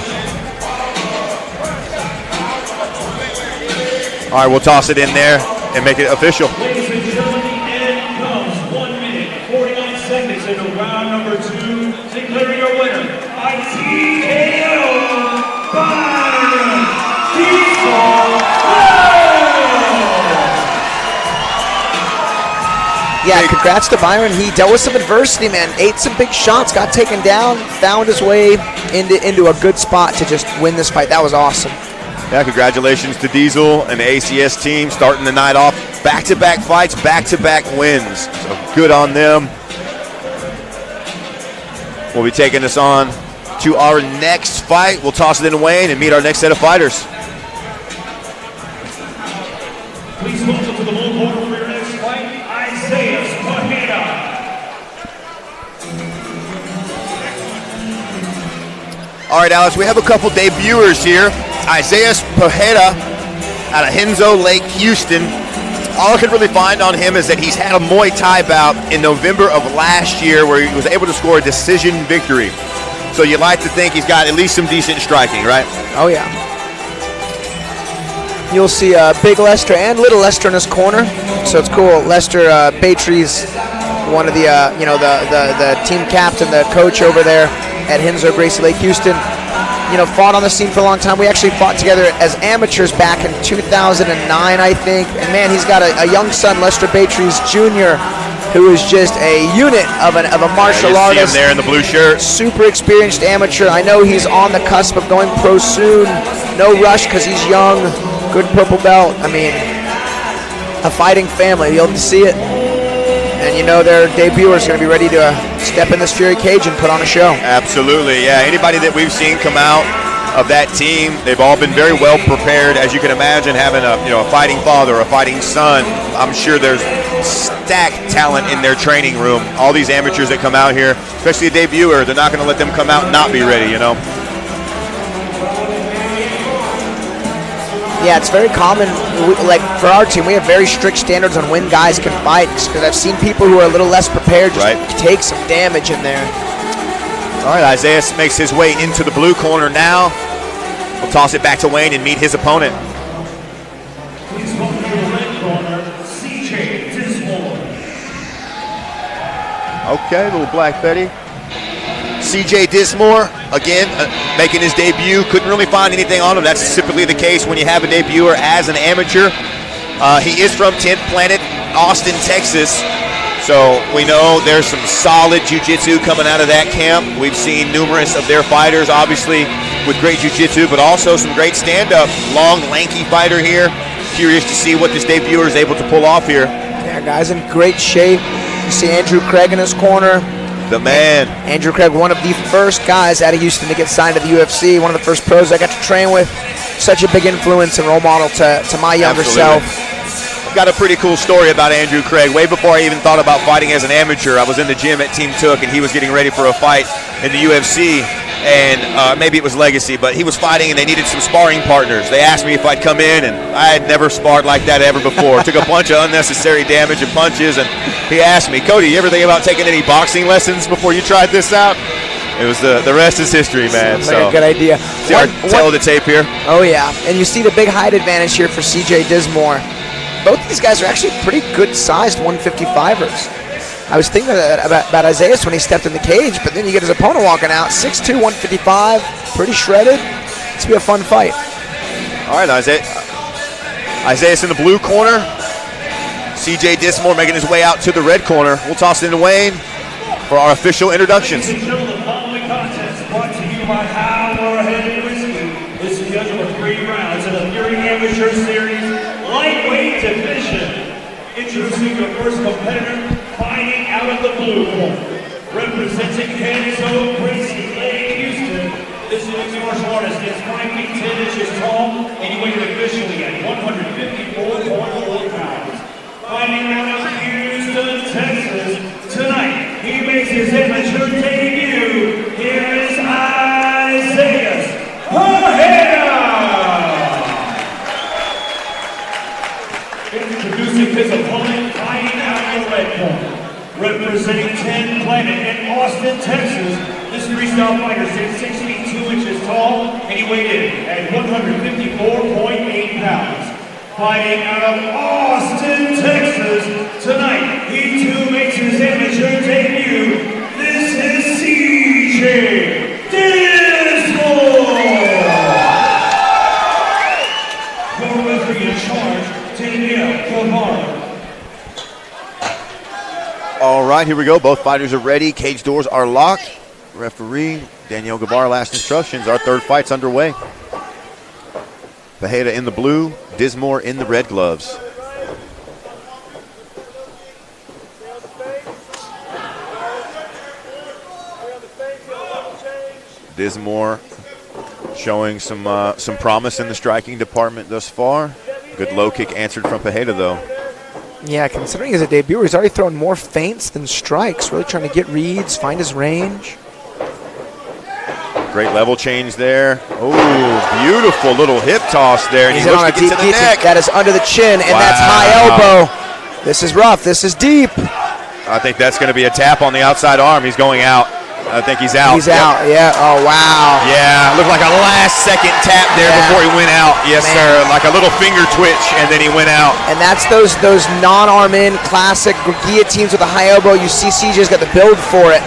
All right, we'll toss it in there and make it official. Ladies and gentlemen, the end comes 1 minute, 49 seconds into round number 2, declaring your winner by TKO, Byron Wells. Yeah, congrats to Byron. He dealt with some adversity, man. Ate some big shots, got taken down, found his way into a good spot to just win this fight. That was awesome. Yeah, congratulations to Diesel and the ACS team starting the night off. Back-to-back fights, back-to-back wins. So good on them. We'll be taking this on to our next fight. We'll toss it in to Wayne and meet our next set of fighters. Please welcome to the blue corner for your next fight, Pajeda. All right, Alex, we have a couple debuters here. Isaiah Pajeda out of Henzo Lake, Houston. All I could really find on him is that he's had a Muay Thai bout in November of last year where he was able to score a decision victory. So you'd like to think he's got at least some decent striking, right? Oh, yeah. You'll see Big Lester and Little Lester in his corner, so it's cool. Lester Batry's one of the the team captain, the coach over there at Henzo Gracie Lake, Houston. You know, fought on the scene for a long time. We actually fought together as amateurs back in 2009, I think. And man, he's got a young son, Lester Batry's Jr., who is just a unit of a martial artist. See him there in the blue shirt. Super experienced amateur. I know he's on the cusp of going pro soon. No rush because he's young. Good purple belt. I mean, a fighting family. You'll see it. And you know their debuters are going to be ready to step in this Fury cage and put on a show. Absolutely, yeah. Anybody that we've seen come out of that team, they've all been very well prepared. As you can imagine, having a fighting father, a fighting son, I'm sure there's stacked talent in their training room. All these amateurs that come out here, especially a debuter, they're not going to let them come out and not be ready, you know. Yeah, it's very common, like for our team, we have very strict standards on when guys can fight, because I've seen people who are a little less prepared just take some damage in there. All right, Isaiah makes his way into the blue corner now. We'll toss it back to Wayne and meet his opponent. Please welcome to the red corner, CJ Dismore. Okay, little Black Betty. CJ Dismore, again, making his debut. Couldn't really find anything on him. That's typically the case when you have a debuter as an amateur. He is from 10th Planet, Austin, Texas. So we know there's some solid jiu-jitsu coming out of that camp. We've seen numerous of their fighters, obviously, with great jiu-jitsu, but also some great stand-up. Long, lanky fighter here. Curious to see what this debuter is able to pull off here. Yeah, guy's in great shape. You see Andrew Craig in his corner. The man. Andrew Craig, one of the first guys out of Houston to get signed to the UFC, one of the first pros I got to train with. Such a big influence and role model to my younger self. I've got a pretty cool story about Andrew Craig. Way before I even thought about fighting as an amateur, I was in the gym at Team Took, and he was getting ready for a fight in the UFC. And maybe it was Legacy, but he was fighting and they needed some sparring partners. They asked me if I'd come in, and I had never sparred like that ever before. Took a bunch of unnecessary damage and punches, and he asked me, Cody, you ever think about taking any boxing lessons before you tried this out? It was the rest is history, man. Like a good idea. See our tail of the tape here? Oh, yeah. And you see the big height advantage here for CJ Dismore. Both of these guys are actually pretty good-sized 155ers. I was thinking about Isaiah when he stepped in the cage, but then you get his opponent walking out, 6'2", 155, pretty shredded. It's going to be a fun fight. All right, Isaiah's in the blue corner. CJ Dismore making his way out to the red corner. We'll toss it into Wayne. for our official introductions. Ladies and gentlemen, the following contest brought to you by Hammerhead Whiskey is scheduled for 3 rounds in the Fury Amateur Series lightweight division. Introducing your first competitor, fighting out of the blue corner, representing Kenzo Gracie Lake Houston. This mixed martial artist is 5 feet 10 inches tall and he weighs officially at 154.4 pounds. Fighting out of Houston, Texas, tonight he makes his amateur debut. Here is Isaiah Pajeda. Introducing his opponent, fighting out of the red corner, representing 10 Planet in Austin, Texas. This freestyle fighter stands 6 feet 2 inches tall and he weighed in at 154.8 pounds. Fighting out of Austin, Texas, tonight he too makes his amateur debut. This is CJ Dismore. Your referee in charge, Aguilar. All right, here we go. Both fighters are ready. Cage doors are locked. Referee Danielle Gavar, last instructions. Our third fight's underway. Pajeda in the blue, Dismore in the red gloves. Dismore showing some promise in the striking department thus far. Good low kick answered from Pajeda, though. Yeah, considering he's a debuter, he's already thrown more feints than strikes. Really trying to get reads, find his range. Great level change there. Oh, beautiful little hip toss there. And He's he on a looks to deep get to the neck. That is under the chin, and that's high elbow. This is rough. This is deep. I think that's going to be a tap on the outside arm. He's going out. I think he's out. He's out, yeah. Oh, wow. Yeah, looked like a last-second tap there before he went out. Yes, sir. Like a little finger twitch, and then he went out. And that's those non-arm-in classic guillotines with a high elbow. You see CJ's got the build for it.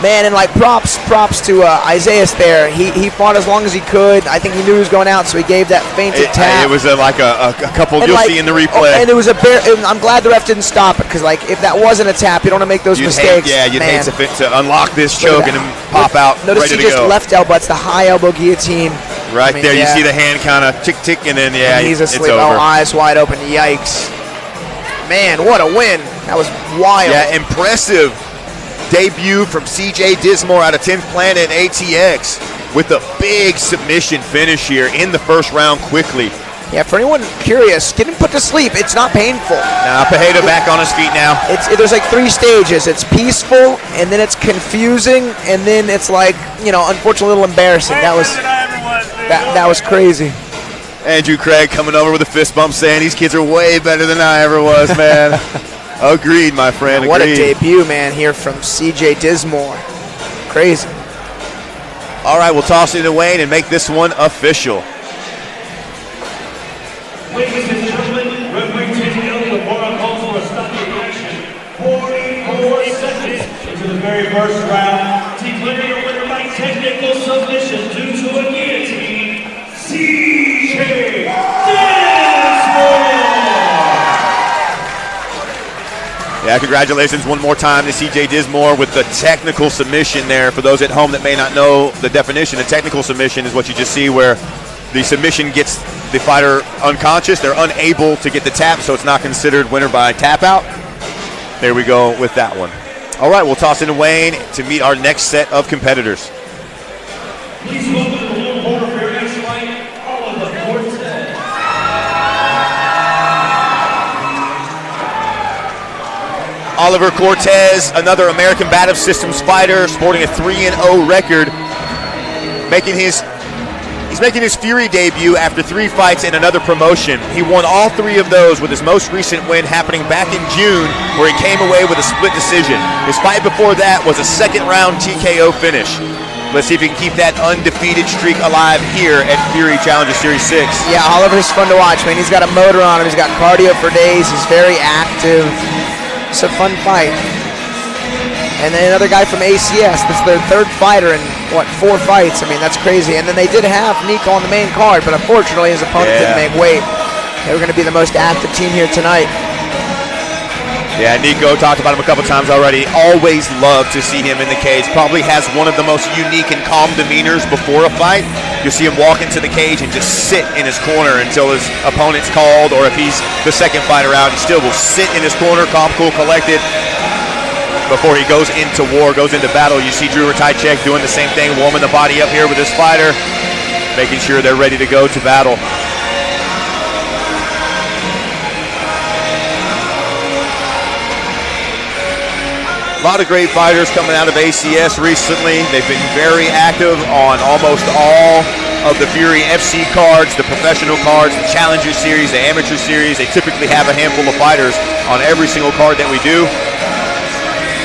Man, and like props to Isaiah there. He fought as long as he could. I think he knew he was going out, so he gave that feinted tap. It was like a couple and you'll see in the replay. And it was I'm glad the ref didn't stop it, because like if that wasn't a tap, you don't want to make those mistakes. You'd hate to unlock this choke and then pop out Notice ready he to just go. left elbow. It's the high elbow guillotine. Right there, you see the hand kind of tick, and then and he's asleep. it's over. Oh, eyes wide open. Yikes! Man, what a win! That was wild. Yeah, impressive debut from CJ Dismore out of 10th Planet ATX with a big submission finish here in the first round quickly. Yeah, for anyone curious, getting put to sleep, it's not painful. Now Pajeda back on his feet now. There's like 3 stages. It's peaceful, and then it's confusing, and then it's like, unfortunately a little embarrassing. That was crazy. Andrew Craig coming over with a fist bump saying these kids are way better than I ever was, man. Agreed, my friend. What a debut, man, here from CJ Dismore. Crazy. All right, we'll toss it to Wayne and make this one official. Ladies and gentlemen, referee Danielle Gavar calls for a stopping action. 44 seconds into the very first round. Declaring a winner by technical submission due to a guillotine, CJ Dismore. Yeah, congratulations one more time to CJ Dismore with the technical submission there. For those at home that may not know the definition, a technical submission is what you just see where the submission gets the fighter unconscious. They're unable to get the tap, so it's not considered winner by tap out. There we go with that one. All right, we'll toss in to Wayne to meet our next set of competitors. Please welcome to the blue corner for your next fight, Cortez. Oliver Cortez, another American Battle Systems fighter, sporting a 3-0 record, he's making his Fury debut after 3 fights in another promotion. He won all 3 of those, with his most recent win happening back in June, where he came away with a split decision. His fight before that was a second-round TKO finish. Let's see if he can keep that undefeated streak alive here at Fury Challenger Series 6. Yeah, Oliver's fun to watch, man. He's got a motor on him. He's got cardio for days. He's very active. It's a fun fight. And then another guy from ACS. This is their 3rd fighter in, 4 fights? I mean, that's crazy. And then they did have Nico on the main card, but unfortunately his opponent didn't make weight. They were going to be the most active team here tonight. Yeah, Nico talked about him a couple times already. Always love to see him in the cage. Probably has one of the most unique and calm demeanors before a fight. You'll see him walk into the cage and just sit in his corner until his opponent's called, or if he's the second fighter out, he still will sit in his corner, calm, cool, collected. Before he goes into war, goes into battle, you see Drew Ratajczyk doing the same thing, warming the body up here with his fighter, making sure they're ready to go to battle. A lot of great fighters coming out of ACS recently. They've been very active on almost all of the Fury FC cards, the professional cards, the Challenger Series, the Amateur Series. They typically have a handful of fighters on every single card that we do.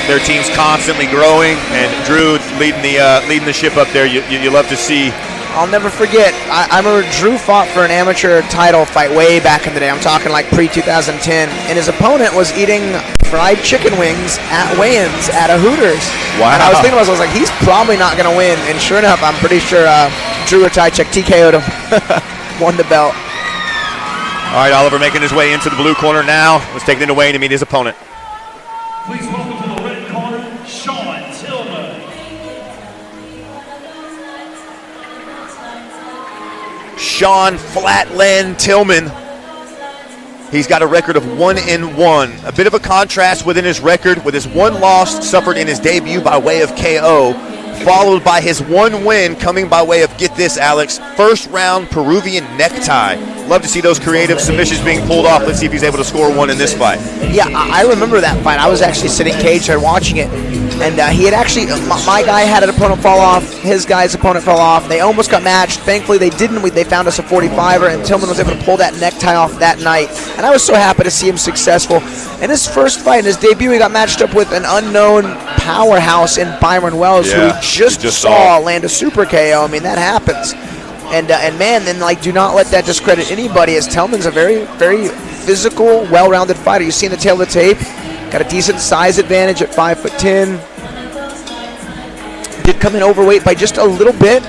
Their team's constantly growing, and Drew leading the ship up there. You love to see. I'll never forget. I remember Drew fought for an amateur title fight way back in the day. I'm talking like pre-2010, and his opponent was eating fried chicken wings at weigh-ins at a Hooters. Wow. And I was thinking to myself, I was like, he's probably not going to win. And sure enough, I'm pretty sure Drew Ratajczyk TKO'd him, won the belt. All right, Oliver making his way into the blue corner now. Let's take it into Wayne to meet his opponent. Please welcome to the red corner, Sean Tillman. Sean Flatland Tillman. He's got a record of 1-1. A bit of a contrast within his record, with his one loss suffered in his debut by way of KO, followed by his one win coming by way of, get this, Alex, first round Peruvian necktie. Love to see those creative submissions being pulled off. Let's see if he's able to score one in this fight. Yeah, I remember that fight. I was actually sitting caged watching it. And he had actually, my guy had an opponent fall off, his guy's opponent fell off. They almost got matched. Thankfully, they didn't. They found us a 45er, and Tillman was able to pull that necktie off that night. And I was so happy to see him successful. In his first fight, in his debut, he got matched up with an unknown powerhouse in Byron Wells, who we just saw land a super KO. I mean, that happens. And man, then do not let that discredit anybody, as Tillman's a very, very physical, well-rounded fighter. You see in the tail of the tape, got a decent size advantage at 5'10". Did come in overweight by just a little bit.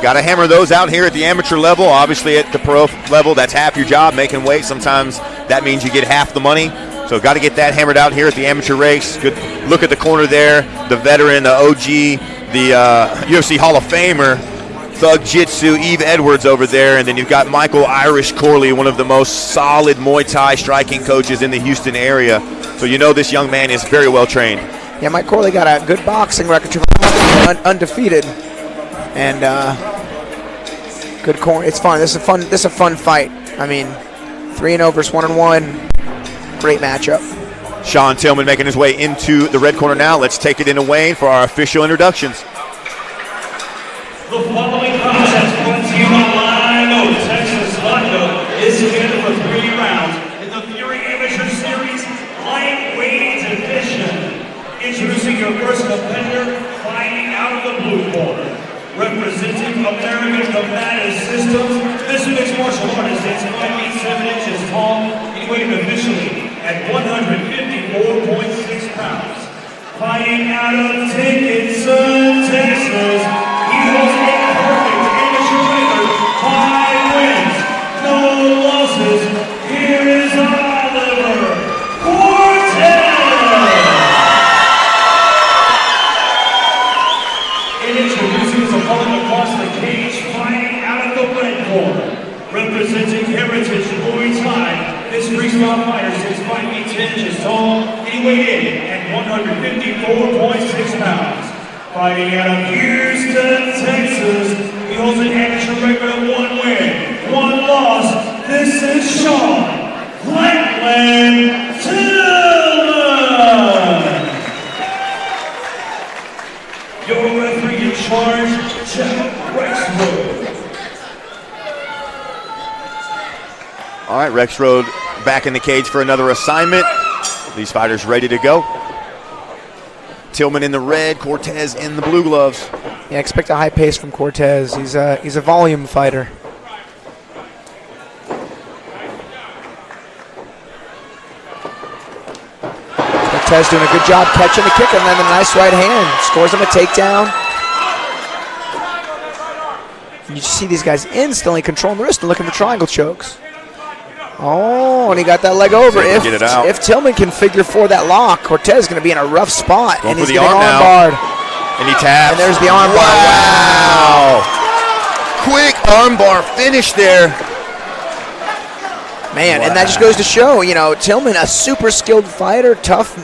Got to hammer those out here at the amateur level. Obviously, at the pro level, that's half your job, making weight. Sometimes that means you get half the money. So got to get that hammered out here at the amateur race. Good look at the corner there. The veteran, the OG, the UFC Hall of Famer, Thug Jitsu, Eve Edwards over there. And then you've got Michael Irish Corley, one of the most solid Muay Thai striking coaches in the Houston area. So you know this young man is very well trained. Yeah, Mike Corley got a good boxing record, undefeated, and good corner. It's fun. This is a fun fight. I mean, 3-0 versus 1-1. Great matchup. Sean Tillman making his way into the red corner now. Let's take it into Wayne for our official introductions. The following contest brought to you online on Texas Lotto is scheduled for 3 rounds in the Fury Amateur Series lightweight division. Introducing your first competitor, fighting out of the blue corner. Representing American Combative Systems, this mixed martial artist is 5 feet 7 inches tall. He weighed officially at 154.6 pounds. Fighting out of Dickinson, Texas, he holds a perfect amateur record, 5 wins, no losses. Here is Oliver Cortez. Introducing his opponent across the cage, fighting out of the red corner. Representing Heritage Muay Thai, this freestyle fighter is 5 feet 10 inches tall. He weighed in at 154.6 pounds. Fighting out of Houston, Texas, he holds an amateur record of 1 win, 1 loss. This is Sean Flatland Tillman. Your referee in charge, Jeff Rexroad. All right, Rexroad back in the cage for another assignment. These fighters ready to go. Tillman in the red, Cortez in the blue gloves. Yeah, expect a high pace from Cortez. He's a volume fighter. Cortez doing a good job catching the kick, and then a nice right hand. Scores him a takedown. And you see these guys instantly controlling the wrist and looking for triangle chokes. Oh, and he got that leg over. Get it out. If Tillman can figure for that lock, Cortez is going to be in a rough spot. Going and for he's the getting arm now. arm-barred. And he taps. And there's the arm bar. Wow. Quick arm bar finish there. Man, and that just goes to show, you know, Tillman, a super skilled fighter, tough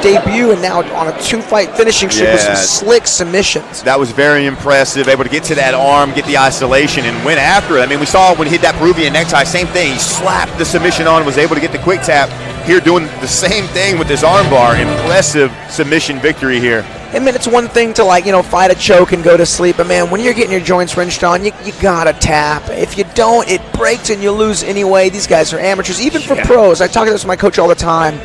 debut, and now on a 2-fight finishing streak with some slick submissions. That was very impressive, able to get to that arm, get the isolation, and went after it. I mean, we saw when he hit that Peruvian necktie, same thing. He slapped the submission on, was able to get the quick tap. Here doing the same thing with this arm bar. Impressive submission victory here. I mean, it's one thing to, like, you know, fight a choke and go to sleep, but man, when you're getting your joints wrenched on, you gotta tap. If you don't, it breaks and you lose anyway. These guys are amateurs, even for pros. I talk to this with my coach all the time.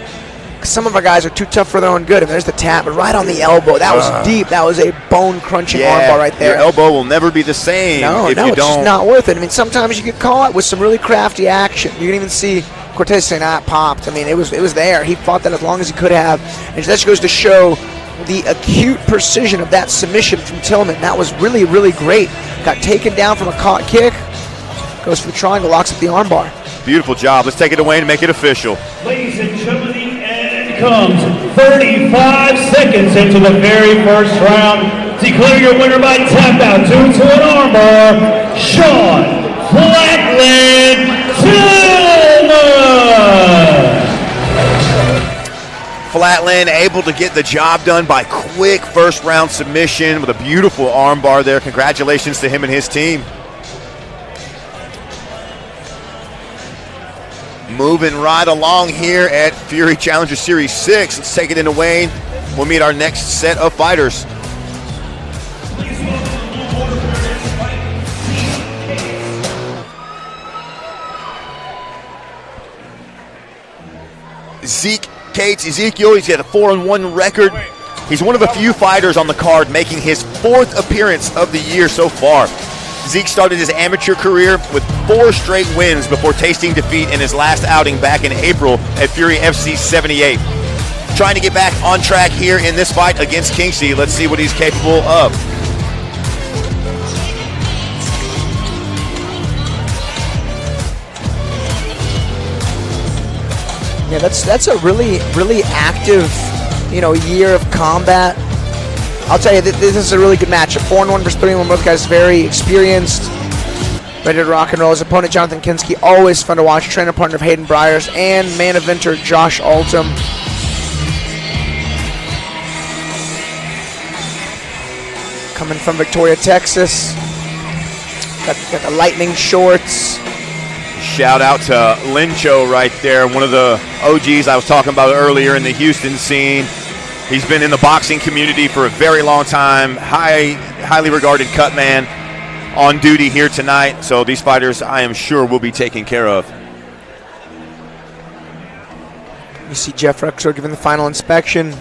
Some of our guys are too tough for their own good. And there's the tap, but right on the elbow. That was deep. That was a bone-crunching arm bar right there. Your elbow will never be the same if you don't. It's just not worth it. I mean, sometimes you get caught with some really crafty action. You can even see Cortez saying, it popped. I mean, it was there. He fought that as long as he could have. And that just goes to show the acute precision of that submission from Tillman. That was really, really great. Got taken down from a caught kick. Goes for the triangle, locks up the armbar. Beautiful job. Let's take it away and make it official. Ladies and gentlemen, the end comes 35 seconds into the very first round. Declare your winner by tap out due to an armbar, Sean Flatland Tillman. Flatland able to get the job done by quick first round submission with a beautiful armbar there. Congratulations to him and his team. Moving right along here at Fury Challenger Series 6. Let's take it into Wayne. We'll meet our next set of fighters. Ezekiel, he's got a 4-1 record. He's one of a few fighters on the card making his 4th appearance of the year so far. Zeke started his amateur career with 4 straight wins before tasting defeat in his last outing back in April at Fury FC 78. Trying to get back on track here in this fight against Kinski. Let's see what he's capable of. Yeah, that's a really, really active, you know, year of combat. I'll tell you, this is a really good matchup. 4-1 versus 3-1. Both guys very experienced, ready to rock and roll. His opponent, Jonathan Kinski, always fun to watch. Trainer partner of Hayden Breyers and main eventer Josh Altum. Coming from Victoria, Texas. Got the lightning shorts. Shout out to Lincho right there, one of the OGs I was talking about earlier in the Houston scene. He's been in the boxing community for a very long time. Highly regarded cut man on duty here tonight. So these fighters, I am sure, will be taken care of. You see Jeff Rexor giving the final inspection.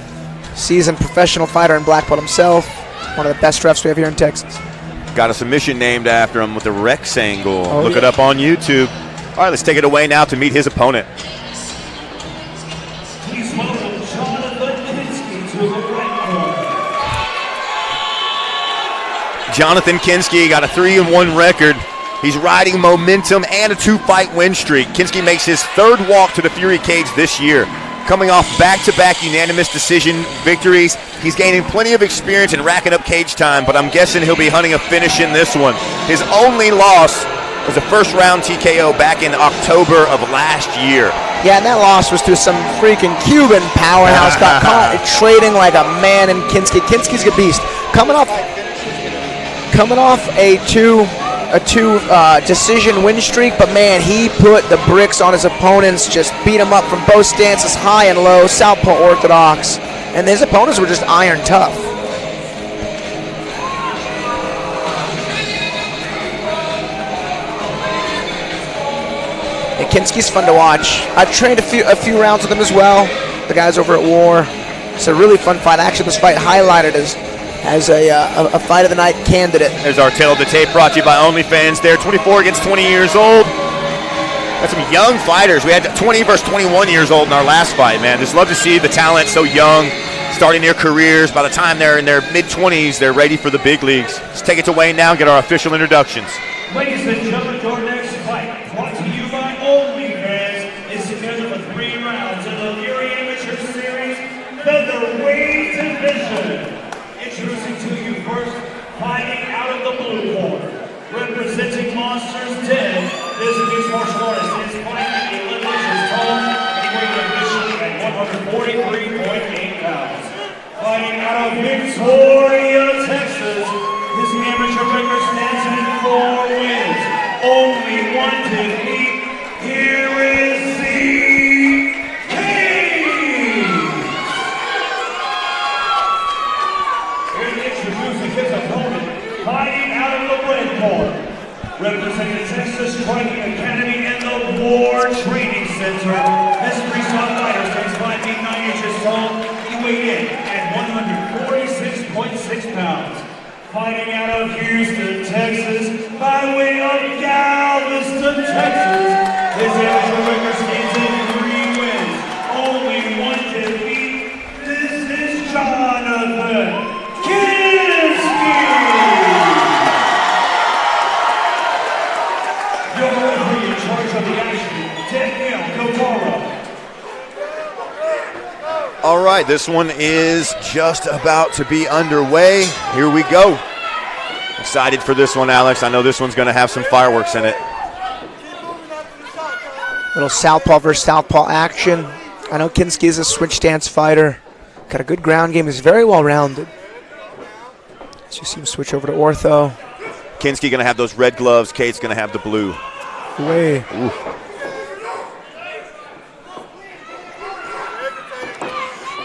Seasoned professional fighter in black belt himself. One of the best refs we have here in Texas. Got a submission named after him with the Rex angle. Look it up on YouTube. All right, let's take it away now to meet his opponent. Please welcome Jonathan Kinski to the red corner. Jonathan Kinski got a 3-1 record. He's riding momentum and a 2-fight win streak. Kinski makes his 3rd walk to the Fury cage this year. Coming off back-to-back unanimous decision victories, he's gaining plenty of experience and racking up cage time, but I'm guessing he'll be hunting a finish in this one. His only loss was a first-round TKO back in October of last year. Yeah, and that loss was to some freaking Cuban powerhouse. Got caught trading like a man in Kinski. Kinski's a beast. Coming off a two decision win streak, but man, he put the bricks on his opponents, just beat him up from both stances, high and low, southpaw orthodox, and his opponents were just iron tough. And Kinski's fun to watch. I've trained a few rounds with him as well. The guys over at War. It's a really fun fight. Actually, this fight highlighted as a fight of the night candidate. There's our tail of the tape brought to you by OnlyFans there. 24 against 20 years old. That's some young fighters. We had 20 versus 21 years old in our last fight, man. Just love to see the talent so young, starting their careers. By the time they're in their mid-20s, they're ready for the big leagues. Let's take it to Wayne now and get our official introductions. Ladies and gentlemen, your next fight brought to you by OnlyFans. the 3 rounds in the Fury Amateur Series Featherweight Division. Introducing to you first, fighting out of the blue corner, representing Monsters Den, is a mixed martial artist. His fighting 11 inches tall, he weighs officially at 143.8 pounds. Fighting out of Victoria, Texas, his amateur record stands at 4 wins, only 1 defeat. Here is the King! And introducing his opponent, fighting out of the red corner, representing Texas Striking Academy and the War Training Center. This freestyle fighter stands 5 feet 9 inches tall. He weighed in at 146.6 pounds. Fighting out of Houston, Texas, by way of Galveston, Texas. His amateur record stands at 3 wins, only 1 defeat. This is Jonathan Kinski! Your referee in charge of the action, Daniel Guevara. All right, this one is just about to be underway. Here we go. Excited for this one, Alex. I know this one's going to have some fireworks in it. Little southpaw versus southpaw action. I know Kinski is a switch stance fighter. Got a good ground game. He's very well rounded. As you see him switch over to ortho. Kinski going to have those red gloves. Kate's going to have the blue. Way. Ooh.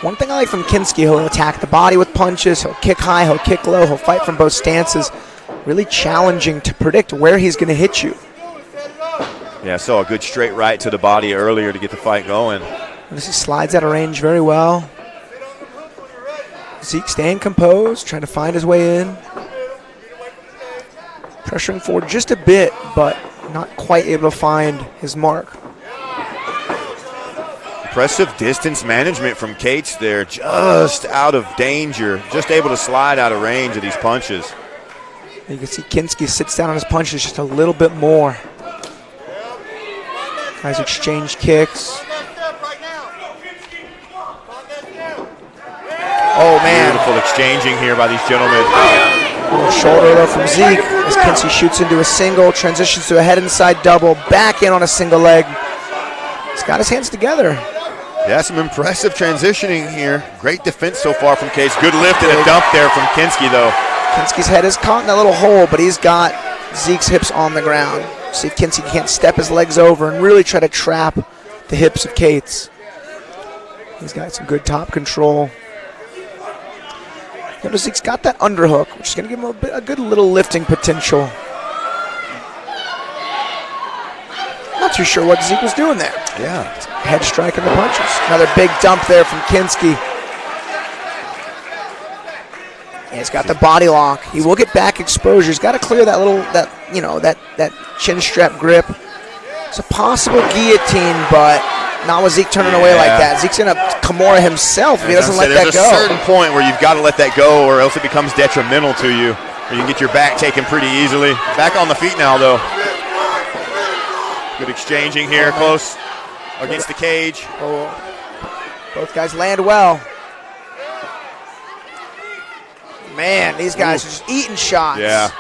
One thing I like from Kinski, he'll attack the body with punches, he'll kick high, he'll kick low, he'll fight from both stances. Really challenging to predict where he's going to hit you. Yeah, saw a good straight right to the body earlier to get the fight going. Notice he slides out of range very well. Zeke staying composed, trying to find his way in. Pressuring forward just a bit, but not quite able to find his mark. Impressive distance management from Cates there, just out of danger, just able to slide out of range of these punches. You can see Kinski sits down on his punches just a little bit more. Guys exchange kicks. Oh, man. Beautiful exchanging here by these gentlemen. A little shoulder though from Zeke as Kinski shoots into a single, transitions to a head inside double, back in on a single leg. He's got his hands together. Yeah, some impressive transitioning here. Great defense so far from Case. Good lift and a dump there from Kinski, though. Kinski's head is caught in that little hole, but he's got Zeke's hips on the ground. See if Kinski can't step his legs over and really try to trap the hips of Cates. He's got some good top control. Notice Zeke's got that underhook, which is going to give him a good little lifting potential. Not too sure what Zeke was doing there. Yeah. Head striking the punches. Another big dump there from Kinski. And he's got the body lock. He will get back exposure. He's got to clear that little, that chin strap grip. It's a possible guillotine, but not with Zeke turning away like that. Zeke's going to Kimura himself if he doesn't let that go. There's a certain point where you've got to let that go or else it becomes detrimental to you. Or you can get your back taken pretty easily. Back on the feet now, though. Good exchanging here, close against the cage. Oh, both guys land well. Man, these guys are just eating shots. Yeah.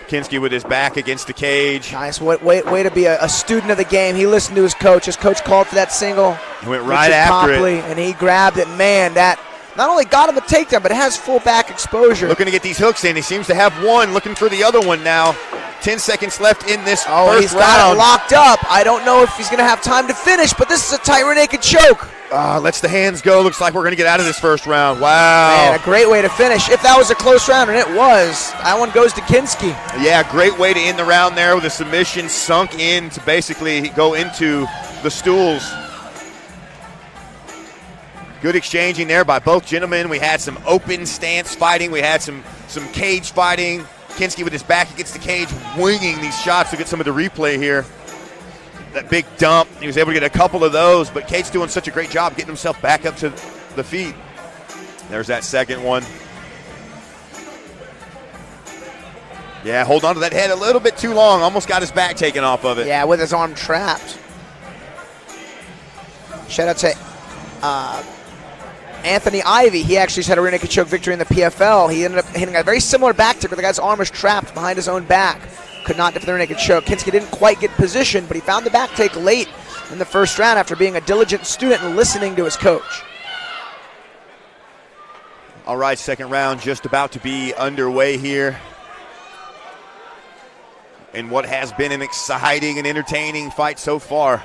Kinski with his back against the cage. Nice way to be a student of the game. He listened to his coach. His coach called for that single. He went right after Copley, it. And he grabbed it. Man, that not only got him a takedown, but it has full back exposure. Looking to get these hooks in. He seems to have one. Looking for the other one now. 10 seconds left in this first round. He's got it locked up. I don't know if he's going to have time to finish, but this is a tight rear naked choke. Lets the hands go. Looks like we're going to get out of this first round. Wow. Man, a great way to finish. If that was a close round, and it was, that one goes to Kinski. Yeah, great way to end the round there with a submission sunk in to basically go into the stools. Good exchanging there by both gentlemen. We had some open stance fighting. We had some cage fighting. Kinski with his back against the cage, winging these shots to get some of the replay here. That big dump, he was able to get a couple of those, but Cate's doing such a great job getting himself back up to the feet. There's that second one. Yeah, hold on to that head a little bit too long. Almost got his back taken off of it. Yeah, with his arm trapped. Shout out to Anthony Ivey. He actually had a rear naked choke victory in the PFL. He ended up hitting a very similar back tick where the guy's arm was trapped behind his own back. Could not defend the rear naked choke. Kinski didn't quite get positioned, but he found the back take late in the first round after being a diligent student and listening to his coach. All right, second round just about to be underway here in what has been an exciting and entertaining fight so far.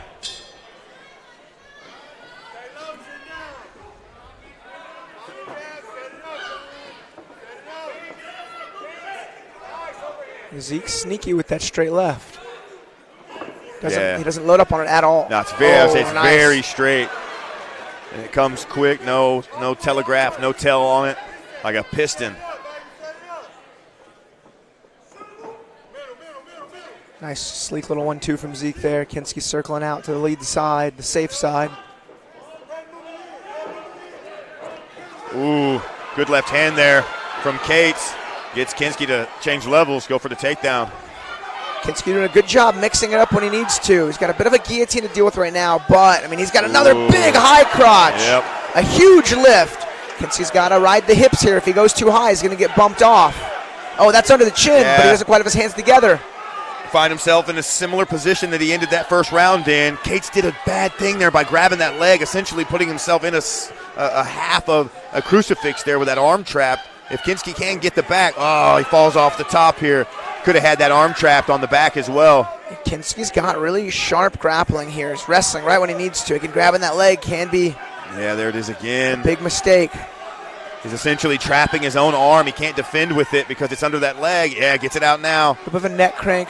Zeke sneaky with that straight left. Yeah. He doesn't load up on it at all. No, it's very, nice. very straight. And it comes quick, no telegraph, no tell on it, like a piston. Nice sleek little 1-2 from Zeke there. Kinski circling out to the lead side, the safe side. Ooh, good left hand there from Cates. Gets Kinski to change levels, go for the takedown. Kinski doing a good job mixing it up when he needs to. He's got a bit of a guillotine to deal with right now, but, I mean, he's got another big high crotch. Yep. A huge lift. Kinski's got to ride the hips here. If he goes too high, he's going to get bumped off. Oh, that's under the chin, but he doesn't quite have his hands together. Find himself in a similar position that he ended that first round in. Cates did a bad thing there by grabbing that leg, essentially putting himself in a half of a crucifix there with that arm trap. If Kinski can get the back, he falls off the top here. Could have had that arm trapped on the back as well. Kinski's got really sharp grappling here. He's wrestling right when he needs to. Again, grabbing that leg can be there it is again. a big mistake. He's essentially trapping his own arm. He can't defend with it because it's under that leg. Yeah, gets it out now. A bit of a neck crank.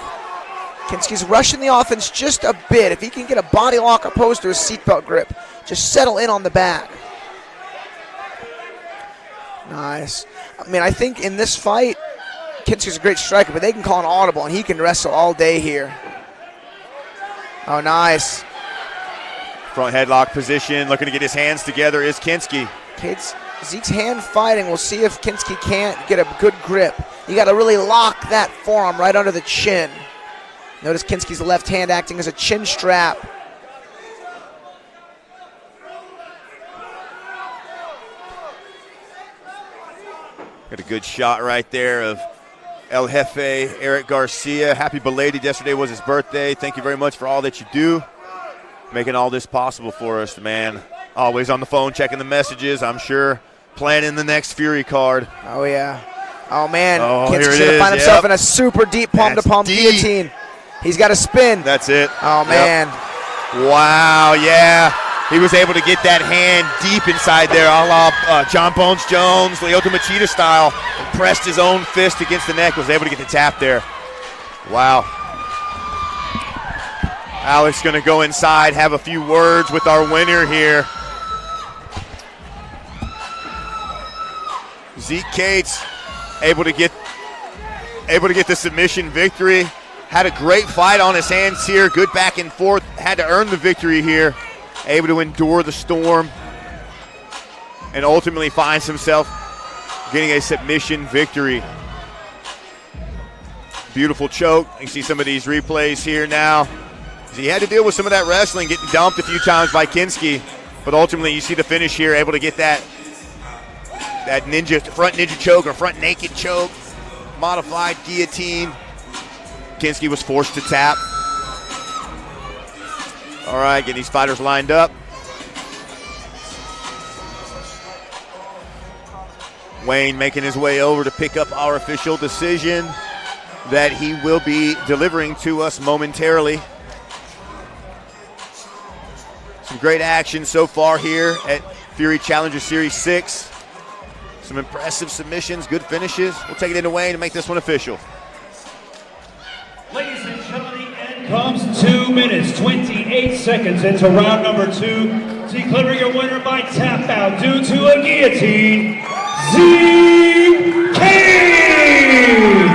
Kinski's rushing the offense just a bit. If he can get a body lock opposed to a seatbelt grip, just settle in on the back. Nice. I mean, I think in this fight, Kinski's a great striker, but they can call an audible, and he can wrestle all day here. Oh, nice. Front headlock position, looking to get his hands together is Kinski. Zeke's hand fighting. We'll see if Kinski can't get a good grip. You got to really lock that forearm right under the chin. Notice Kinski's left hand acting as a chin strap. Got a good shot right there of El Jefe, Eric Garcia. Happy belated. Yesterday was his birthday. Thank you very much for all that you do. Making all this possible for us, man. Always on the phone checking the messages, I'm sure. Planning the next Fury card. Oh, yeah. Oh, man. Kinski's going to find himself in a super deep palm-to-palm guillotine. He's got to spin. That's it. Oh, man. Wow, yeah. He was able to get that hand deep inside there, a la John Bones Jones, Lyoto Machida style, and pressed his own fist against the neck, was able to get the tap there. Wow. Alex going to go inside, have a few words with our winner here. Zeke Cates able to get the submission victory. Had a great fight on his hands here, good back and forth, had to earn the victory here. Able to endure the storm and ultimately finds himself getting a submission victory. Beautiful choke. You see some of these replays here now. He had to deal with some of that wrestling, getting dumped a few times by Kinski, but ultimately you see the finish here, able to get that front ninja choke or front naked choke, modified guillotine. Kinski was forced to tap. All right, getting these fighters lined up. Wayne making his way over to pick up our official decision that he will be delivering to us momentarily. Some great action so far here at Fury Challenger Series 6. Some impressive submissions, good finishes. We'll take it into Wayne to make this one official. Ladies and gentlemen, comes 2 minutes, 28 seconds into round number 2. Declaring your winner by tap out due to a guillotine, Zeke Cates.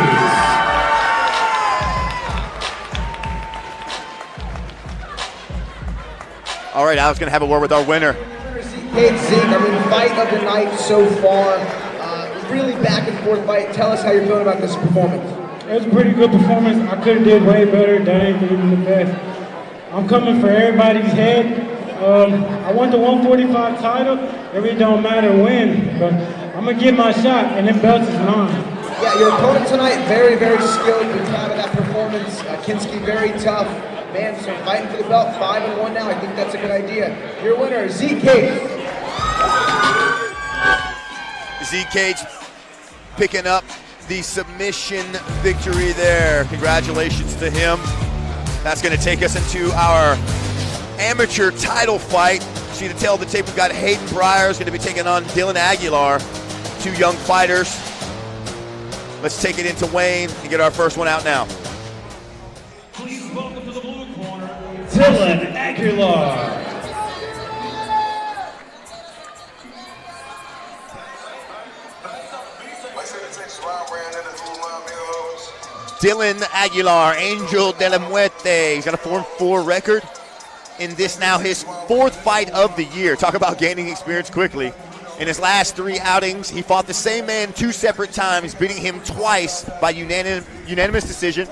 All right, Alex going to have a word with our winner. Hey, Zeke, I mean, fight of the night so far. Really back and forth fight. Tell us how you're feeling about this performance. It was a pretty good performance. I could have did way better. That ain't even the best. I'm coming for everybody's head. I want the 145 title. It really don't matter when, but I'm gonna give my shot, and then belts is mine. Yeah, your opponent tonight, very, very skilled. You're proud of that performance. Kinski, very tough. Man, so fighting for the belt, 5-1 now. I think that's a good idea. Your winner, Z Cage. Z Cage picking up the submission victory there. Congratulations to him. That's going to take us into our amateur title fight. See the tail of the tape, we've got Hayden Breyers going to be taking on Dylan Aguilar, two young fighters. Let's take it into Wayne and get our first one out now. Please welcome to the blue corner, Dylan Aguilar. Dylan Aguilar, Angel de la Muerte. He's got a 4-4 record in this now his fourth fight of the year. Talk about gaining experience quickly. In his last 3 outings, he fought the same man 2 separate times, beating him twice by unanimous decision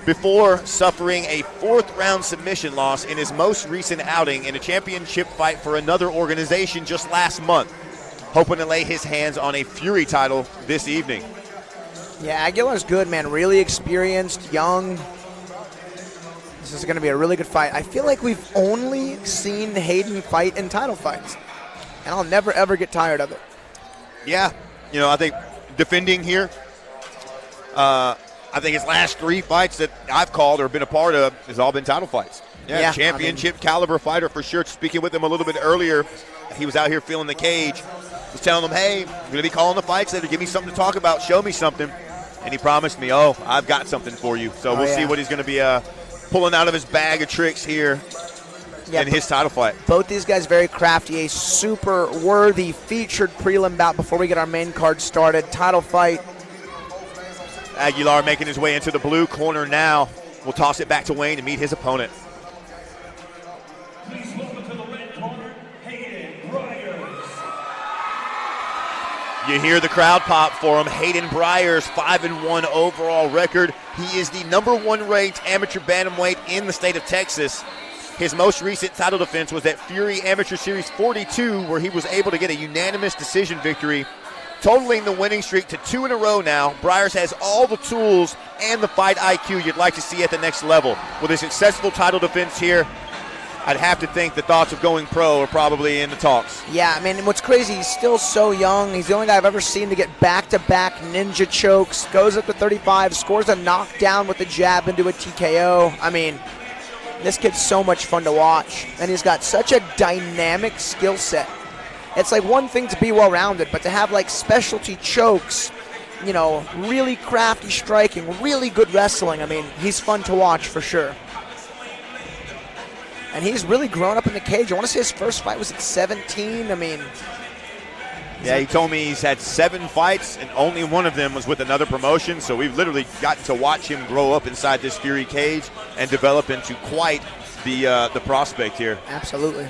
before suffering a 4th-round submission loss in his most recent outing in a championship fight for another organization just last month, hoping to lay his hands on a Fury title this evening. Yeah, Aguilar's good, man. Really experienced, young. This is going to be a really good fight. I feel like we've only seen Hayden fight in title fights, and I'll never, ever get tired of it. Yeah, you know, I think defending here, I think his last 3 fights that I've called or been a part of has all been title fights. Yeah, championship caliber fighter for sure. Speaking with him a little bit earlier, he was out here feeling the cage. Was telling him, hey, I'm going to be calling the fights later. Give me something to talk about. Show me something. And he promised me, oh, I've got something for you. So we'll see what he's going to be pulling out of his bag of tricks here in his title fight. Both these guys very crafty. A super worthy featured prelim bout before we get our main card started. Title fight. Aguilar making his way into the blue corner now. We'll toss it back to Wayne to meet his opponent. Please welcome to the red corner, Hayden Breyers. You hear the crowd pop for him. Hayden Breyers, 5-1 overall record. He is the #1 ranked amateur bantamweight in the state of Texas. His most recent title defense was at Fury Amateur Series 42, where he was able to get a unanimous decision victory, totaling the winning streak to 2 in a row now. Breyers has all the tools and the fight IQ you'd like to see at the next level. With a successful title defense here, I'd have to think the thoughts of going pro are probably in the talks. Yeah, I mean, what's crazy, he's still so young. He's the only guy I've ever seen to get back-to-back ninja chokes, goes up to 35, scores a knockdown with a jab into a TKO. I mean, this kid's so much fun to watch, and he's got such a dynamic skill set. It's like one thing to be well-rounded, but to have like specialty chokes, you know, really crafty striking, really good wrestling. I mean, he's fun to watch for sure. And he's really grown up in the cage. I want to say his first fight was at 17. I mean, yeah, he told me he's had 7 fights, and only one of them was with another promotion. So we've literally gotten to watch him grow up inside this Fury cage and develop into quite the prospect here. Absolutely.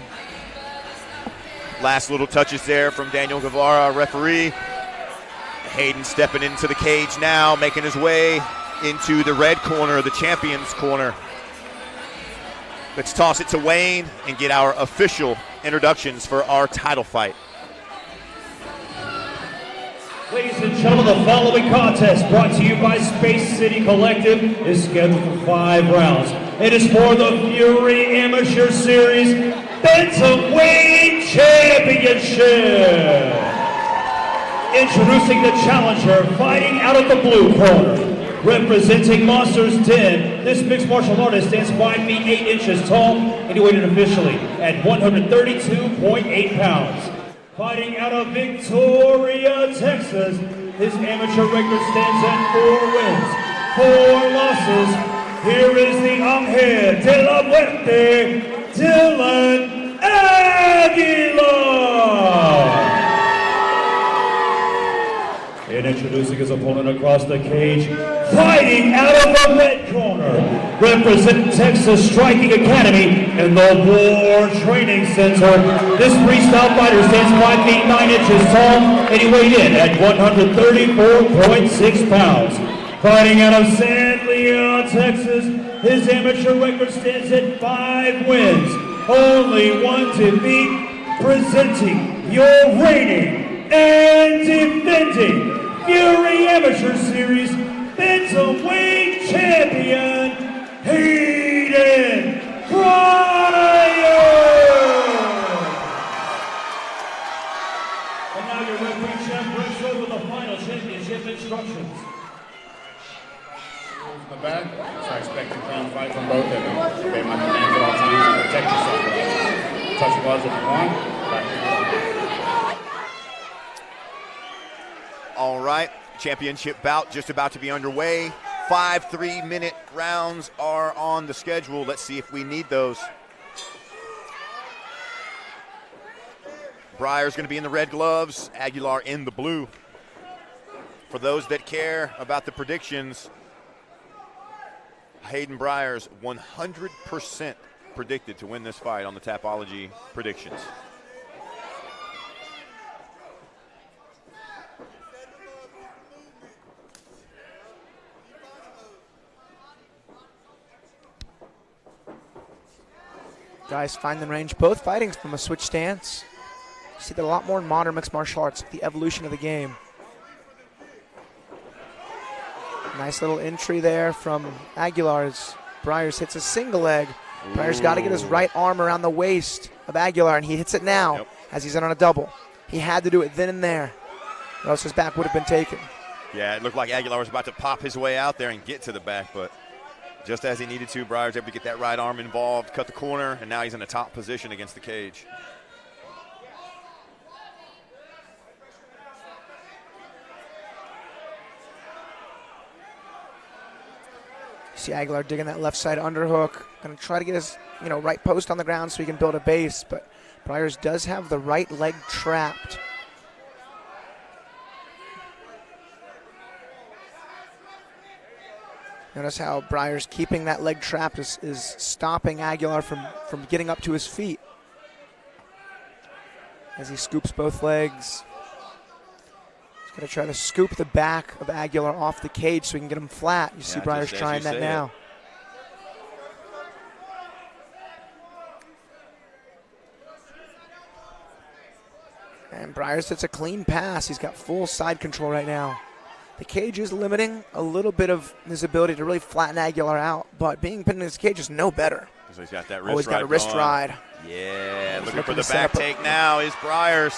Last little touches there from Daniel Guevara, referee. Hayden stepping into the cage now, making his way into the red corner, the champion's corner. Let's toss it to Wayne and get our official introductions for our title fight. Ladies and gentlemen, the following contest, brought to you by Space City Collective, is scheduled for 5 rounds. It is for the Fury Amateur Series Bantamweight Championship. Introducing the challenger, fighting out of the blue corner. Representing Monsters Den, this mixed martial artist stands 5 feet 8 inches tall, and he weighed officially at 132.8 pounds. Fighting out of Victoria, Texas, his amateur record stands at 4 wins, 4 losses. Here is the Ángel de la Muerte, Dylan Aguilar. And introducing his opponent across the cage, fighting out of the red corner, representing Texas Striking Academy and the War Training Center. This freestyle fighter stands 5 feet 9 inches tall, and he weighed in at 134.6 pounds. Fighting out of San Leon, Texas, his amateur record stands at 5 wins, only one defeat, presenting your reigning and defending Fury Amateur Series Bantamweight Champion, Hayden Breyers! And now your referee champ breaks over the final championship instructions. The back, so I expect a clean fight from both of them. Obey my commands at all times and protect yourself. Touch gloves if you want. All right, championship bout just about to be underway. 5 3-minute rounds are on the schedule. Let's see if we need those. Breyers going to be in the red gloves, Aguilar in the blue. For those that care about the predictions, Hayden Breyers 100% predicted to win this fight on the Tapology predictions. Guys find the range, both fighting from a switch stance. You see that a lot more in modern mixed martial arts, the evolution of the game. Nice little entry there from Aguilar's. Breyers hits a single leg. Breyers got to get his right arm around the waist of Aguilar, and he hits it now as he's in on a double. He had to do it then and there, or else his back would have been taken. Yeah, it looked like Aguilar was about to pop his way out there and get to the back, but just as he needed to, Breyers able to get that right arm involved, cut the corner, and now he's in a top position against the cage. See Aguilar digging that left side underhook. Going to try to get his right post on the ground so he can build a base, but Breyers does have the right leg trapped. Notice how Breyers keeping that leg trapped is stopping Aguilar from getting up to his feet. As he scoops both legs. He's going to try to scoop the back of Aguilar off the cage so he can get him flat. You see Breyers trying that now. And Breyers hits a clean pass. He's got full side control right now. The cage is limiting a little bit of his ability to really flatten Aguilar out, but being pinned in his cage is no better. So he's got that wrist Always got a wrist ride. Yeah, looking for the back take now is Breyers.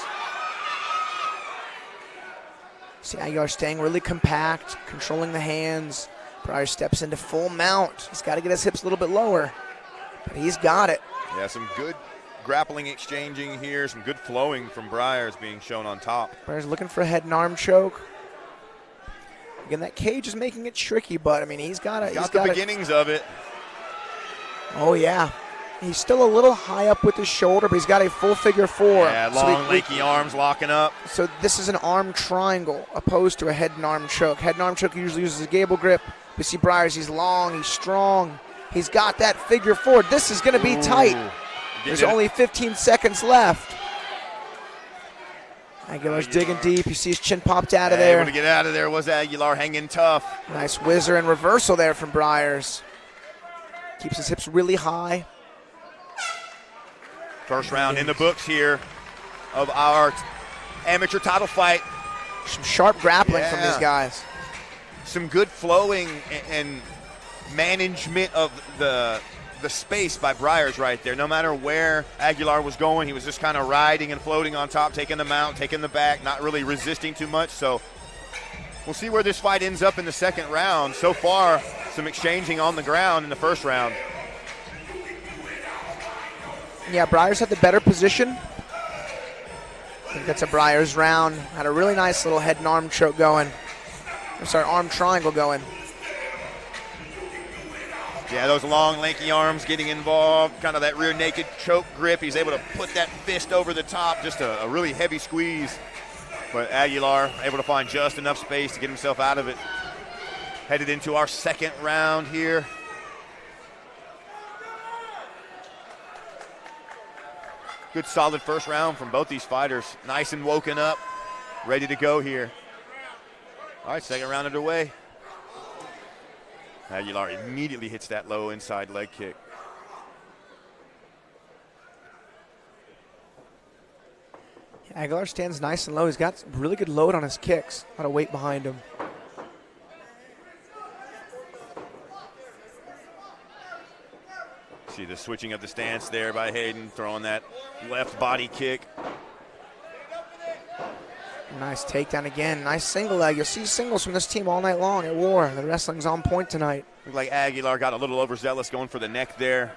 See Aguilar staying really compact, controlling the hands. Breyers steps into full mount. He's got to get his hips a little bit lower, but he's got it. Yeah, some good grappling exchanging here, some good flowing from Breyers being shown on top. Breyers looking for a head and arm choke. Again, that cage is making it tricky, but I mean, he's got the beginnings of it. Oh yeah, he's still a little high up with his shoulder, but he's got a full figure four. Yeah, long, lanky arms locking up. So this is an arm triangle opposed to a head and arm choke. Head and arm choke usually uses a gable grip. We see Breyers, he's long, he's strong. He's got that figure four. This is going to be tight. There's only 15 seconds left. Aguilar's digging deep. You see his chin popped out of there. Able to get out of there was Aguilar, hanging tough. Nice whizzer and reversal there from Breyers. Keeps his hips really high. First round in the books here of our amateur title fight. Some sharp grappling from these guys. Some good flowing and management of the space by Breyers right there. No matter where Aguilar was going, he was just kind of riding and floating on top, taking the mount, taking the back, not really resisting too much. So we'll see where this fight ends up in the second round. So far, some exchanging on the ground in the first round. Yeah, Breyers had the better position. I think that's a Breyers round. Had a really nice little head and arm choke going. I'm sorry, arm triangle going. Yeah, those long, lanky arms getting involved, kind of that rear naked choke grip. He's able to put that fist over the top, just a really heavy squeeze. But Aguilar able to find just enough space to get himself out of it. Headed into our second round here. Good solid first round from both these fighters. Nice and woken up, ready to go here. All right, second round underway. Aguilar immediately hits that low inside leg kick. Aguilar stands nice and low. He's got really good load on his kicks. A lot of weight behind him. See the switching of the stance there by Hayden, throwing that left body kick. Nice takedown again. Nice single leg. You'll see singles from this team all night long at War. The wrestling's on point tonight. Looked like Aguilar got a little overzealous going for the neck there.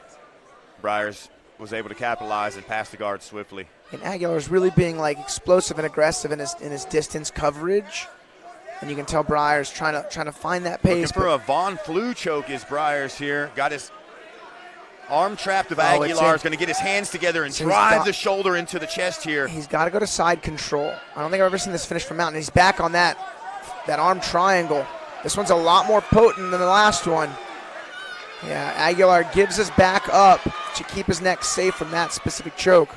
Breyers was able to capitalize and pass the guard swiftly. And Aguilar's really being like explosive and aggressive in his distance coverage. And you can tell Breyers trying to find that pace. Looking for a Von Flue choke is Breyers here. Got his arm trapped of Aguilar. Is going to get his hands together and drive the shoulder into the chest here. He's got to go to side control. I don't think I've ever seen this finish from Mountain. He's back on that arm triangle. This one's a lot more potent than the last one. Yeah, Aguilar gives his back up to keep his neck safe from that specific choke.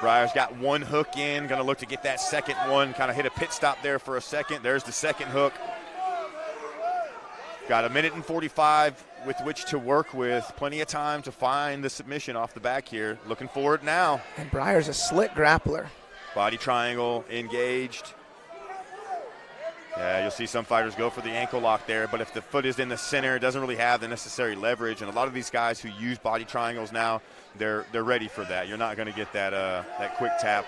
Breyers got one hook in, going to look to get that second one. Kind of hit a pit stop there for a second. There's the second hook. Got a minute and 45 with which to work with. Plenty of time to find the submission off the back here. Looking for it now. And Breyers a slick grappler. Body triangle engaged. Yeah, you'll see some fighters go for the ankle lock there, but if the foot is in the center, it doesn't really have the necessary leverage. And a lot of these guys who use body triangles now, they're ready for that. You're not going to get that quick tap.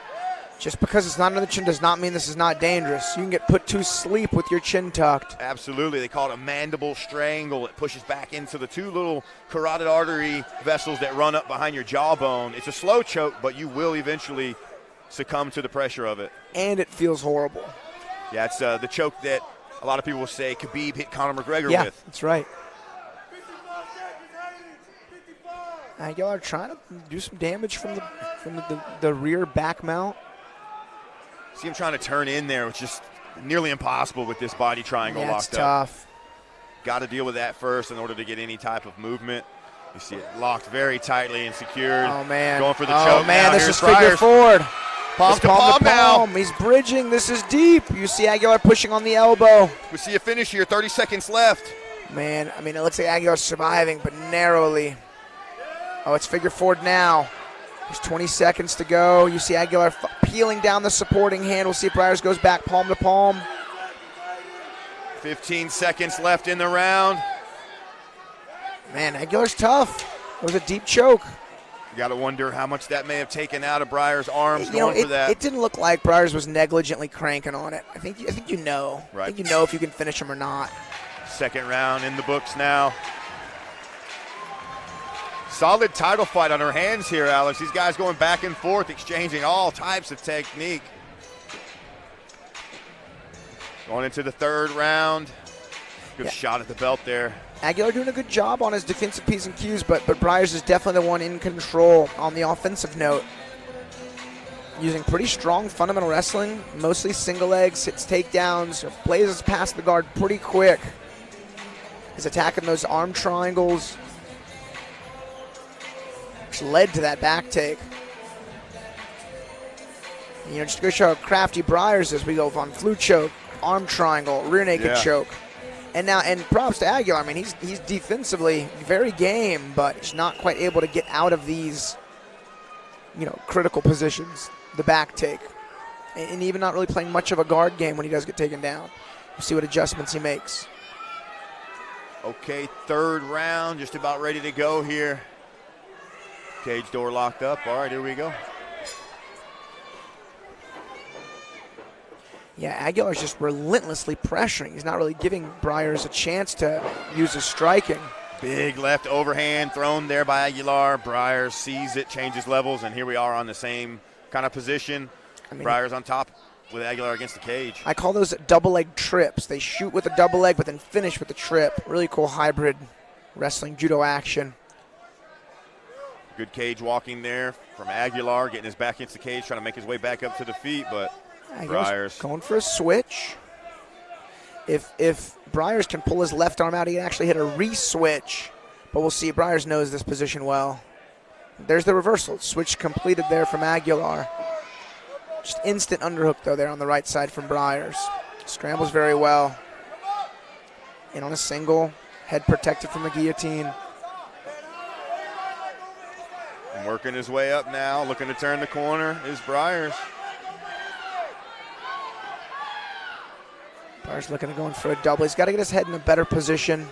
Just because it's not under the chin does not mean this is not dangerous. You can get put to sleep with your chin tucked. Absolutely. They call it a mandible strangle. It pushes back into the two little carotid artery vessels that run up behind your jawbone. It's a slow choke, but you will eventually succumb to the pressure of it. And it feels horrible. Yeah, it's the choke that a lot of people will say Khabib hit Conor McGregor with. Yeah, that's right. Aguilar trying to do some damage from the rear back mount. See him trying to turn in there, which is nearly impossible with this body triangle locked up. Tough. Got to deal with that first in order to get any type of movement. You see it locked very tightly and secured. Oh, man. Going for the choke. Oh, man, now. this Here's is figure forward. Palm to palm now. He's bridging. This is deep. You see Aguilar pushing on the elbow. We see a finish here. 30 seconds left. Man, I mean, it looks like Aguilar's surviving, but narrowly. Oh, it's figure forward now. There's 20 seconds to go. You see Aguilar peeling down the supporting hand. We'll see if Breyers goes back palm to palm. 15 seconds left in the round. Man, Aguilar's tough. It was a deep choke. You got to wonder how much that may have taken out of Breyers' arms going for that. It didn't look like Breyers was negligently cranking on it. I think you know. Right. I think you know if you can finish him or not. Second round in the books now. Solid title fight on her hands here, Alex. These guys going back and forth, exchanging all types of technique. Going into the third round. Good shot at the belt there. Aguilar doing a good job on his defensive P's and Q's, but Breyers is definitely the one in control on the offensive note. Using pretty strong fundamental wrestling, mostly single legs, hits takedowns, blazes past the guard pretty quick. He's attacking those arm triangles, which led to that back take. You know, just to go show how crafty Breyers is, we go Von Flue choke, arm triangle, rear naked choke. And props to Aguilar. I mean, he's defensively very game, but he's not quite able to get out of these, critical positions. The back take, and even not really playing much of a guard game when he does get taken down. We'll see what adjustments he makes. Okay, third round, just about ready to go here. Cage door locked up. All right, here we go. Yeah, Aguilar's just relentlessly pressuring. He's not really giving Breyers a chance to use his striking. Big left overhand thrown there by Aguilar. Breyers sees it, changes levels, and here we are on the same kind of position. I mean, Breyers on top with Aguilar against the cage. I call those double leg trips. They shoot with a double leg, but then finish with a trip. Really cool hybrid wrestling judo action. Good cage walking there from Aguilar, getting his back against the cage, trying to make his way back up to the feet, but Breyers going for a switch. If Breyers can pull his left arm out, he can actually hit a re-switch. But we'll see. Breyers knows this position well. There's the reversal. Switch completed there from Aguilar. Just instant underhook, though, there on the right side from Breyers. Scrambles very well. In on a single, head protected from the guillotine. And working his way up now, looking to turn the corner is Breyers. Breyers looking to go in for a double. He's got to get his head in a better position.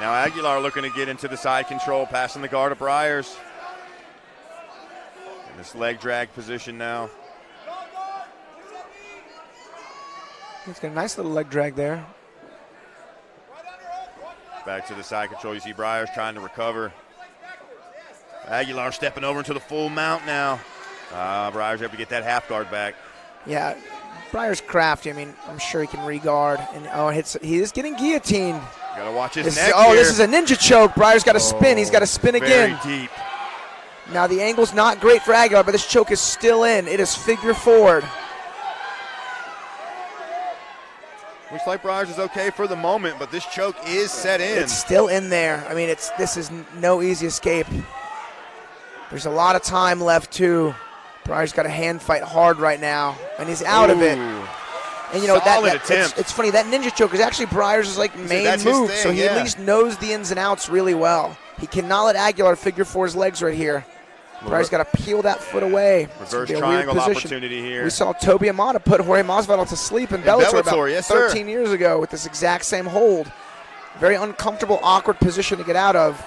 Now Aguilar looking to get into the side control, passing the guard of Breyers. In this leg drag position now. He's got a nice little leg drag there. Back to the side control. You see Breyers trying to recover. Aguilar stepping over into the full mount now. Breyers able to get that half guard back. Yeah, Breyers crafty. I mean, I'm sure he can re-guard. And he is getting guillotined. Gotta watch his neck here. This is a ninja choke. Breyers got to spin. He's got to spin again. Very deep. Now the angle's not great for Aguilar, but this choke is still in. It is figure forward. Looks like Breyers is okay for the moment, but this choke is set in. It's still in there. I mean, this is no easy escape. There's a lot of time left too. Breyers got a hand fight hard right now, and he's out of it. And you know it's funny, that ninja choke is actually Breyers' main move, so he at least knows the ins and outs really well. He cannot let Aguilar figure four his legs right here. Breyers got to peel that foot away. Reverse triangle opportunity here. We saw Toby Amata put Jorge Masvidal to sleep in Bellator about 13 years ago with this exact same hold. Very uncomfortable, awkward position to get out of.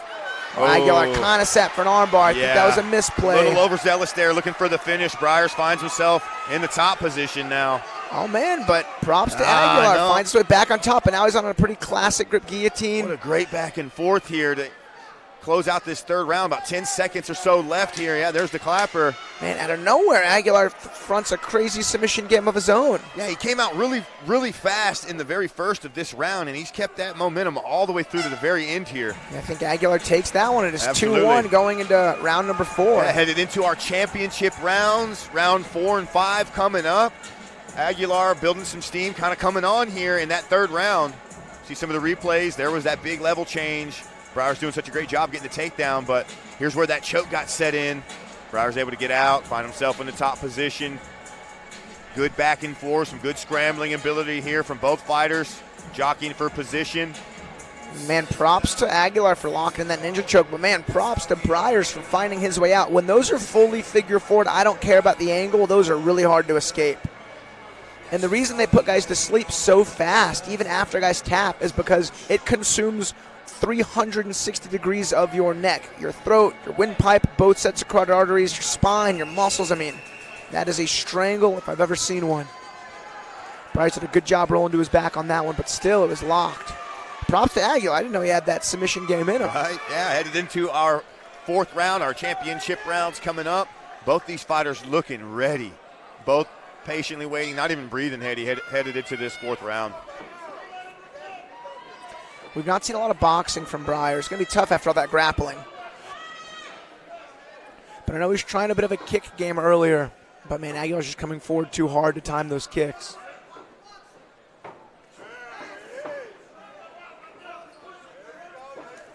Aguilar kind of sat for an armbar. I think that was a misplay. A little overzealous there, looking for the finish. Breyers finds himself in the top position now. Oh, man, but props to Aguilar. Finds his way back on top, and now he's on a pretty classic grip guillotine. What a great back and forth here to close out this third round. About 10 seconds or so left here. Yeah, there's the clapper. Man, out of nowhere, Aguilar fronts a crazy submission game of his own. Yeah, he came out really, really fast in the very first of this round, and he's kept that momentum all the way through to the very end here. Yeah, I think Aguilar takes that one. It is 2-1 going into round number 4. Yeah, headed into our championship rounds, round 4 and 5 coming up. Aguilar building some steam kind of coming on here in that third round. See some of the replays. There was that big level change. Breyers doing such a great job getting the takedown, but here's where that choke got set in. Breyers able to get out, find himself in the top position. Good back and forth, some good scrambling ability here from both fighters, jockeying for position. Man, props to Aguilar for locking in that ninja choke, but man, props to Breyers for finding his way out. When those are fully figure forward, I don't care about the angle. Those are really hard to escape. And the reason they put guys to sleep so fast, even after guys tap, is because it consumes 360 degrees of your neck, your throat, your windpipe, both sets of carotid arteries, your spine, your muscles. I mean, that is a strangle if I've ever seen one. Breyers did a good job rolling to his back on that one, but still it was locked. Props to Aguilar. I didn't know he had that submission game in him. Right, yeah, headed into our fourth round, our championship rounds coming up. Both these fighters looking ready. Both patiently waiting, not even breathing headed into this fourth round. We've not seen a lot of boxing from Breyers. It's going to be tough after all that grappling. But I know he's trying a bit of a kick game earlier. But, man, Aguilar's just coming forward too hard to time those kicks.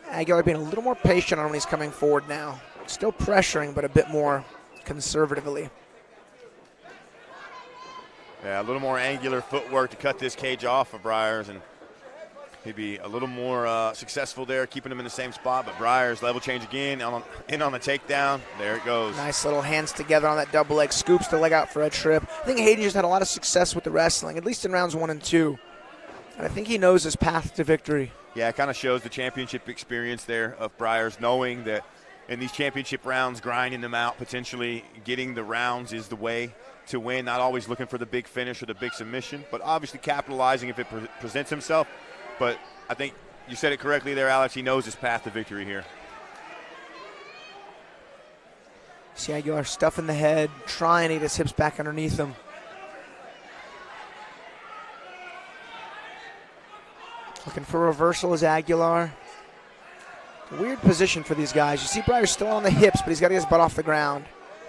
Aguilar being a little more patient on when he's coming forward now. Still pressuring, but a bit more conservatively. Yeah, a little more angular footwork to cut this cage off of Breyers, and he'd be a little more successful there, keeping him in the same spot. But Breyers, level change again, in on the takedown. There it goes. Nice little hands together on that double leg. Scoops the leg out for a trip. I think Hayden just had a lot of success with the wrestling, at least in rounds 1 and 2. And I think he knows his path to victory. Yeah, it kind of shows the championship experience there of Breyers, knowing that in these championship rounds, grinding them out, potentially getting the rounds is the way to win. Not always looking for the big finish or the big submission, but obviously capitalizing if it presents himself. But I think you said it correctly there, Alex. He knows his path to victory here. See Aguilar stuffing the head, trying to get his hips back underneath him. Looking for reversal is Aguilar. Weird position for these guys. You see Breyers still on the hips, but he's got to get his butt off the ground,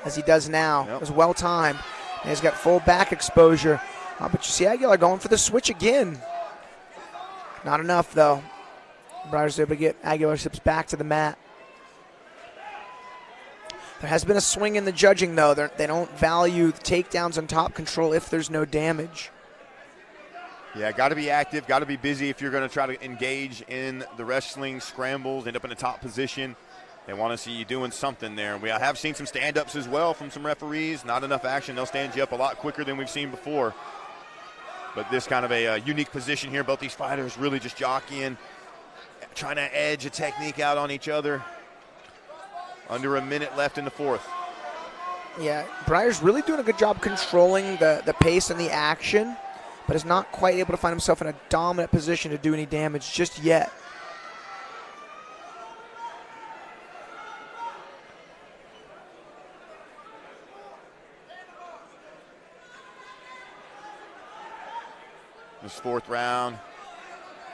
as he does now. Yep. It was well timed. And he's got full back exposure. But you see Aguilar going for the switch again. Not enough, though. Breyers able to get Aguilar's hips back to the mat. There has been a swing in the judging, though. They don't value the takedowns on top control if there's no damage. Yeah, got to be active, got to be busy if you're going to try to engage in the wrestling scrambles, end up in a top position. They want to see you doing something there. We have seen some stand-ups as well from some referees. Not enough action. They'll stand you up a lot quicker than we've seen before. But this kind of a unique position here. Both these fighters really just jockeying, trying to edge a technique out on each other. Under a minute left in the fourth. Yeah, Breyers really doing a good job controlling the pace and the action, but is not quite able to find himself in a dominant position to do any damage just yet. This fourth round,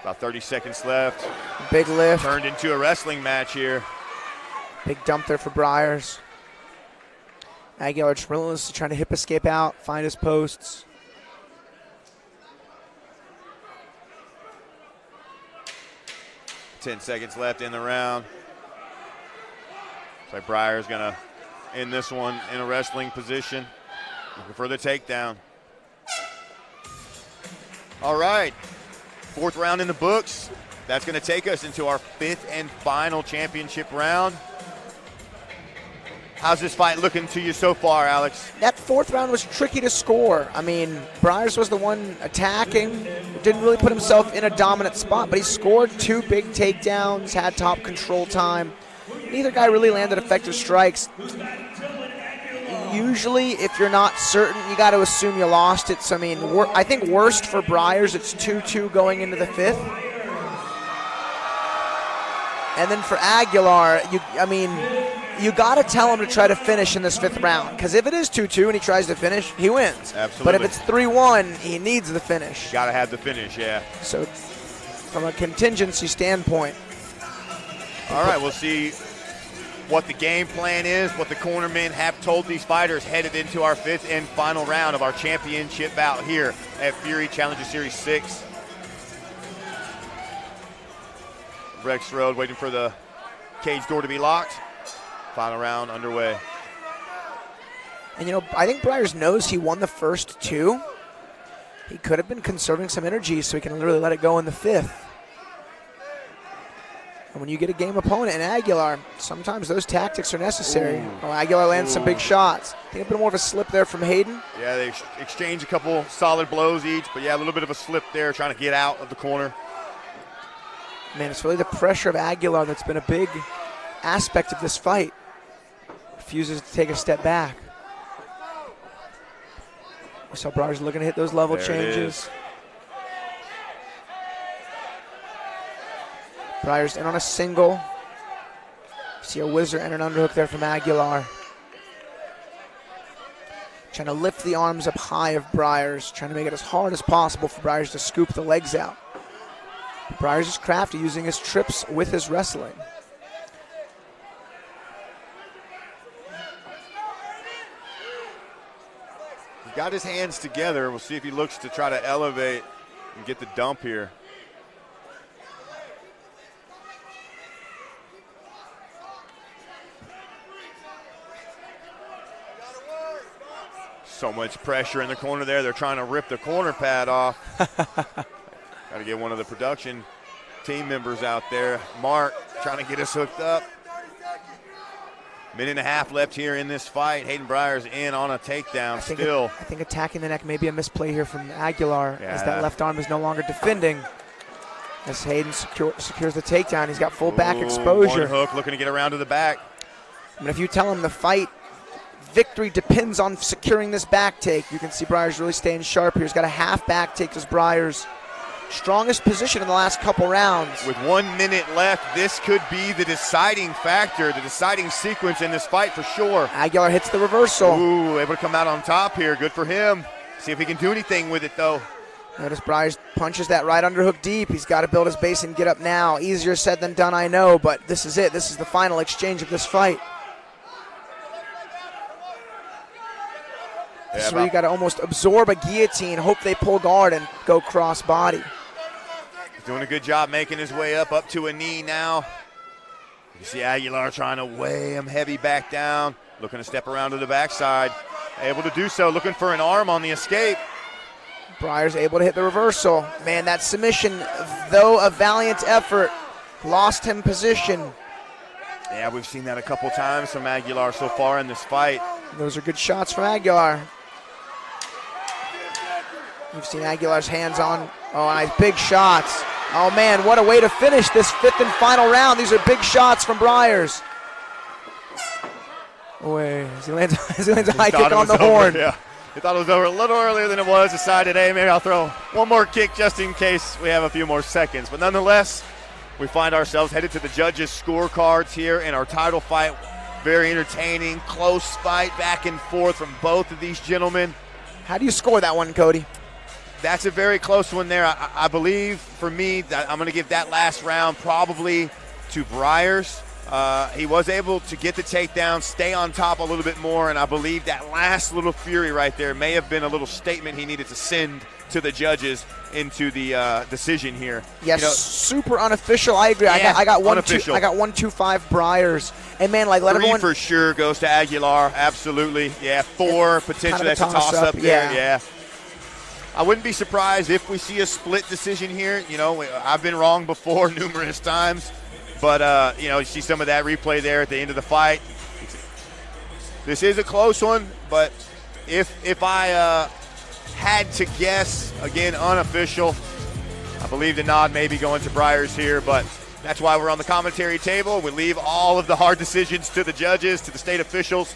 about 30 seconds left. Big lift. Turned into a wrestling match here. Big dump there for Breyers. Aguilar just relentless, trying to hip escape out, find his posts. Ten seconds left in the round. Looks like Breyers gonna end this one in a wrestling position. Looking for the takedown. All right, fourth round in the books. That's gonna take us into our fifth and final championship round. How's this fight looking to you so far, Alex? That fourth round was tricky to score. I mean, Breyers was the one attacking, didn't really put himself in a dominant spot, but he scored 2 big takedowns, had top control time. Neither guy really landed effective strikes. Usually, if you're not certain, you got to assume you lost it. So, I mean, I think worst for Breyers, it's 2-2 going into the fifth. And then for Aguilar, you got to tell him to try to finish in this fifth round, because if it is 2-2 and he tries to finish, he wins. Absolutely. But if it's 3-1, he needs the finish. Got to have the finish, yeah. So from a contingency standpoint. All right, we'll see what the game plan is, what the cornermen have told these fighters headed into our fifth and final round of our championship bout here at Fury Challenger Series 6. Rex Road waiting for the cage door to be locked. Final round underway. And, I think Breyers knows he won the first 2. He could have been conserving some energy so he can literally let it go in the fifth. And when you get a game opponent in Aguilar, sometimes those tactics are necessary. Aguilar lands some big shots. I think a bit more of a slip there from Hayden. Yeah, they exchange a couple solid blows each, but yeah, a little bit of a slip there trying to get out of the corner. Man, it's really the pressure of Aguilar that's been a big aspect of this fight. Refuses to take a step back. We saw Breyers looking to hit those level changes. Breyers in on a single. See a whizzer and an underhook there from Aguilar. Trying to lift the arms up high of Breyers, trying to make it as hard as possible for Breyers to scoop the legs out. Breyers is crafty, using his trips with his wrestling. He's got his hands together. We'll see if he looks to try to elevate and get the dump here. So much pressure in the corner there. They're trying to rip the corner pad off. Got to get one of the production team members out there. Mark trying to get us hooked up. Minute and a half left here in this fight. Hayden Breyers in on a takedown still. I think attacking the neck may be a misplay here from Aguilar, as that left arm is no longer defending. As Hayden secures the takedown, he's got full back exposure. One hook, looking to get around to the back. I mean, if you tell him the fight victory depends on securing this back take, you can see Breyers really staying sharp here. He's got a half back take as Breyers' strongest position in the last couple rounds. With 1 minute left, this could be the deciding factor, the deciding sequence in this fight for sure. Aguilar hits the reversal. Ooh, able to come out on top here. Good for him. See if he can do anything with it, though. Notice Breyers punches that right underhook deep. He's got to build his base and get up now. Easier said than done, I know, but this is it. This is the final exchange of this fight. This is where you got to almost absorb a guillotine, hope they pull guard, and go cross body. He's doing a good job making his way up to a knee now. You see Aguilar trying to weigh him heavy back down. looking to step around to the backside. Able to do so, looking for an arm on the escape. Breyers able to hit the reversal. Man, that submission, though a valiant effort, lost him position. Yeah, we've seen that a couple times from Aguilar so far in this fight. Those are good shots from Aguilar. You've seen Aguilar's hands on. Oh, nice big shots. Oh, man, what a way to finish this 5th and final round. These are big shots from Breyers. Wait, as he lands a high kick on the horn. Yeah, he thought it was over a little earlier than it was. Decided, hey, maybe I'll throw one more kick just in case we have a few more seconds. But nonetheless, we find ourselves headed to the judges' scorecards here in our title fight. Very entertaining, close fight, back and forth from both of these gentlemen. How do you score that one, Cody? That's a very close one there. I believe, for me, that I'm going to give that last round probably to Breyers. He was able to get the takedown, stay on top a little bit more, and I believe that last little fury right there may have been a little statement he needed to send to the judges into the decision here. Yes, super unofficial. I agree. Yeah, I got unofficial. I got 1-2-5 Breyers, and man, like let 3 everyone for sure goes to Aguilar. Absolutely, yeah. 4 potentially. That's a toss up there. Yeah. I wouldn't be surprised if we see a split decision here. You know, I've been wrong before numerous times. But, you see some of that replay there at the end of the fight. This is a close one, but if I had to guess, again, unofficial, I believe the nod may be going to Breyers here, but that's why we're on the commentary table. We leave all of the hard decisions to the judges, to the state officials.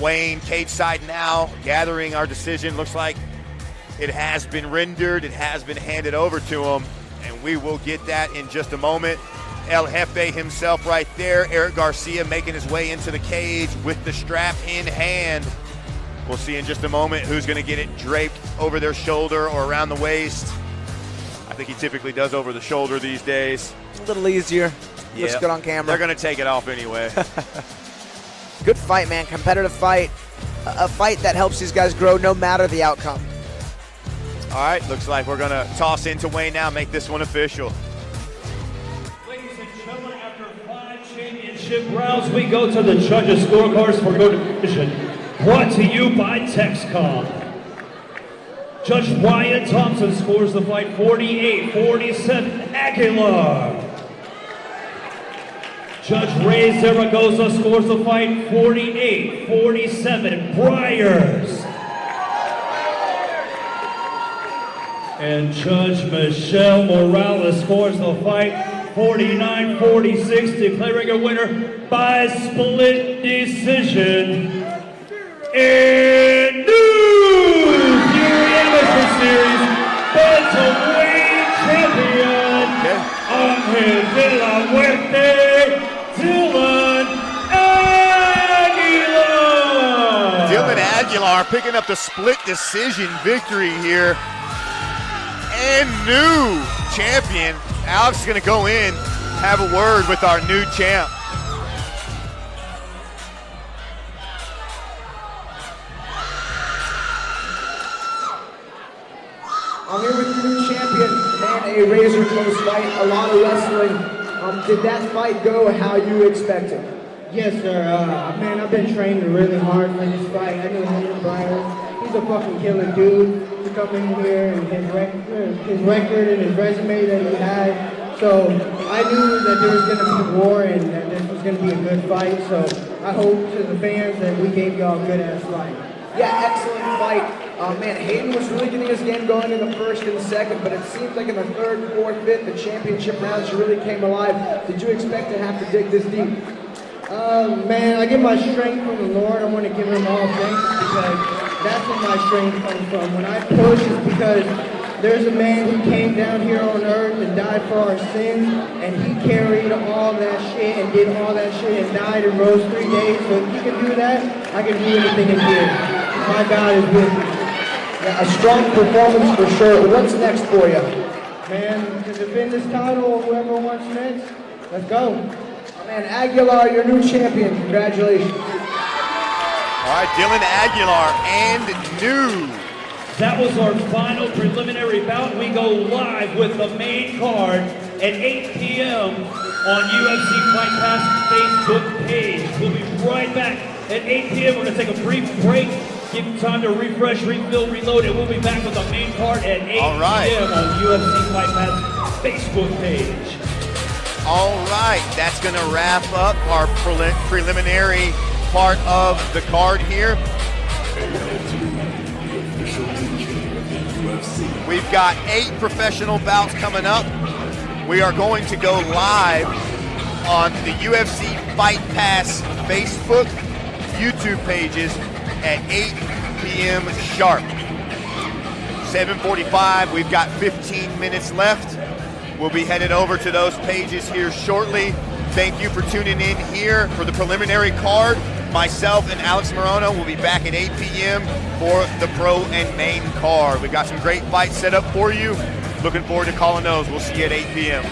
Wayne, cage side now, gathering our decision. Looks like it has been rendered. It has been handed over to him, and we will get that in just a moment. El Jefe himself right there. Eric Garcia making his way into the cage with the strap in hand. We'll see in just a moment who's going to get it draped over their shoulder or around the waist. I think he typically does over the shoulder these days. A little easier. Looks good on camera. They're going to take it off anyway. Good fight, man. Competitive fight. A fight that helps these guys grow no matter the outcome. All right, looks like we're going to toss into Wayne now, make this one official. Championship rounds, we go to the judges' scorecards for your division. Brought to you by Texcom. Judge Ryan Thompson scores the fight 48-47, Aguilar. Judge Ray Zaragoza scores the fight 48-47, Breyers. And Judge Michelle Morales scores the fight 49-46, declaring a winner by split decision in New Fury Amateur Series Bantamweight Champion Ángel de la Muerte, Tillman Aguilar. Tillman Aguilar picking up the split decision victory here. And new champion. Alex is going to go in, have a word with our new champ. I'm here with the new champion. Man, a razor close fight, a lot of wrestling. Did that fight go how you expected? Yes, sir. Man, I've been training really hard for this fight. I knew him and Byron. He's a fucking killer dude. To come in here and his record and his resume that he had. So I knew that there was going to be war and that this was going to be a good fight. So I hope to the fans that we gave y'all a good-ass fight. Yeah, excellent fight. Man, Hayden was really getting his game going in the first and second, but it seems like in the third, fourth, fifth, the championship rounds, you really came alive. Did you expect to have to dig this deep? Man, I get my strength from the Lord. I want to give him all thanks because that's where my strength comes from. When I push, it's because there's a man who came down here on earth and died for our sins, and he carried all that shit and did all that shit and died and rose 3 days. So if he can do that, I can do anything in here. My God is with me. Yeah, a strong performance for sure. What's next for you? Man, to defend this title, whoever wants next, let's go. Man, Aguilar, your new champion. Congratulations. All right, Dylan Aguilar and new. That was our final preliminary bout. We go live with the main card at 8 p.m. on UFC Fight Pass Facebook page. We'll be right back At 8 p.m., we're going to take a brief break, give you time to refresh, refill, reload, and we'll be back with the main card at 8 p.m. on UFC Fight Pass Facebook page. All right, that's going to wrap up our preliminary part of the card here. We've got 8 professional bouts coming up. We are going to go live on the UFC Fight Pass Facebook, YouTube pages at 8 p.m. sharp. 7:45, we've got 15 minutes left. We'll be headed over to those pages here shortly. Thank you for tuning in here for the preliminary card. Myself and Alex Morono will be back at 8 p.m. for the pro and main card. We've got some great fights set up for you. Looking forward to calling those. We'll see you at 8 p.m.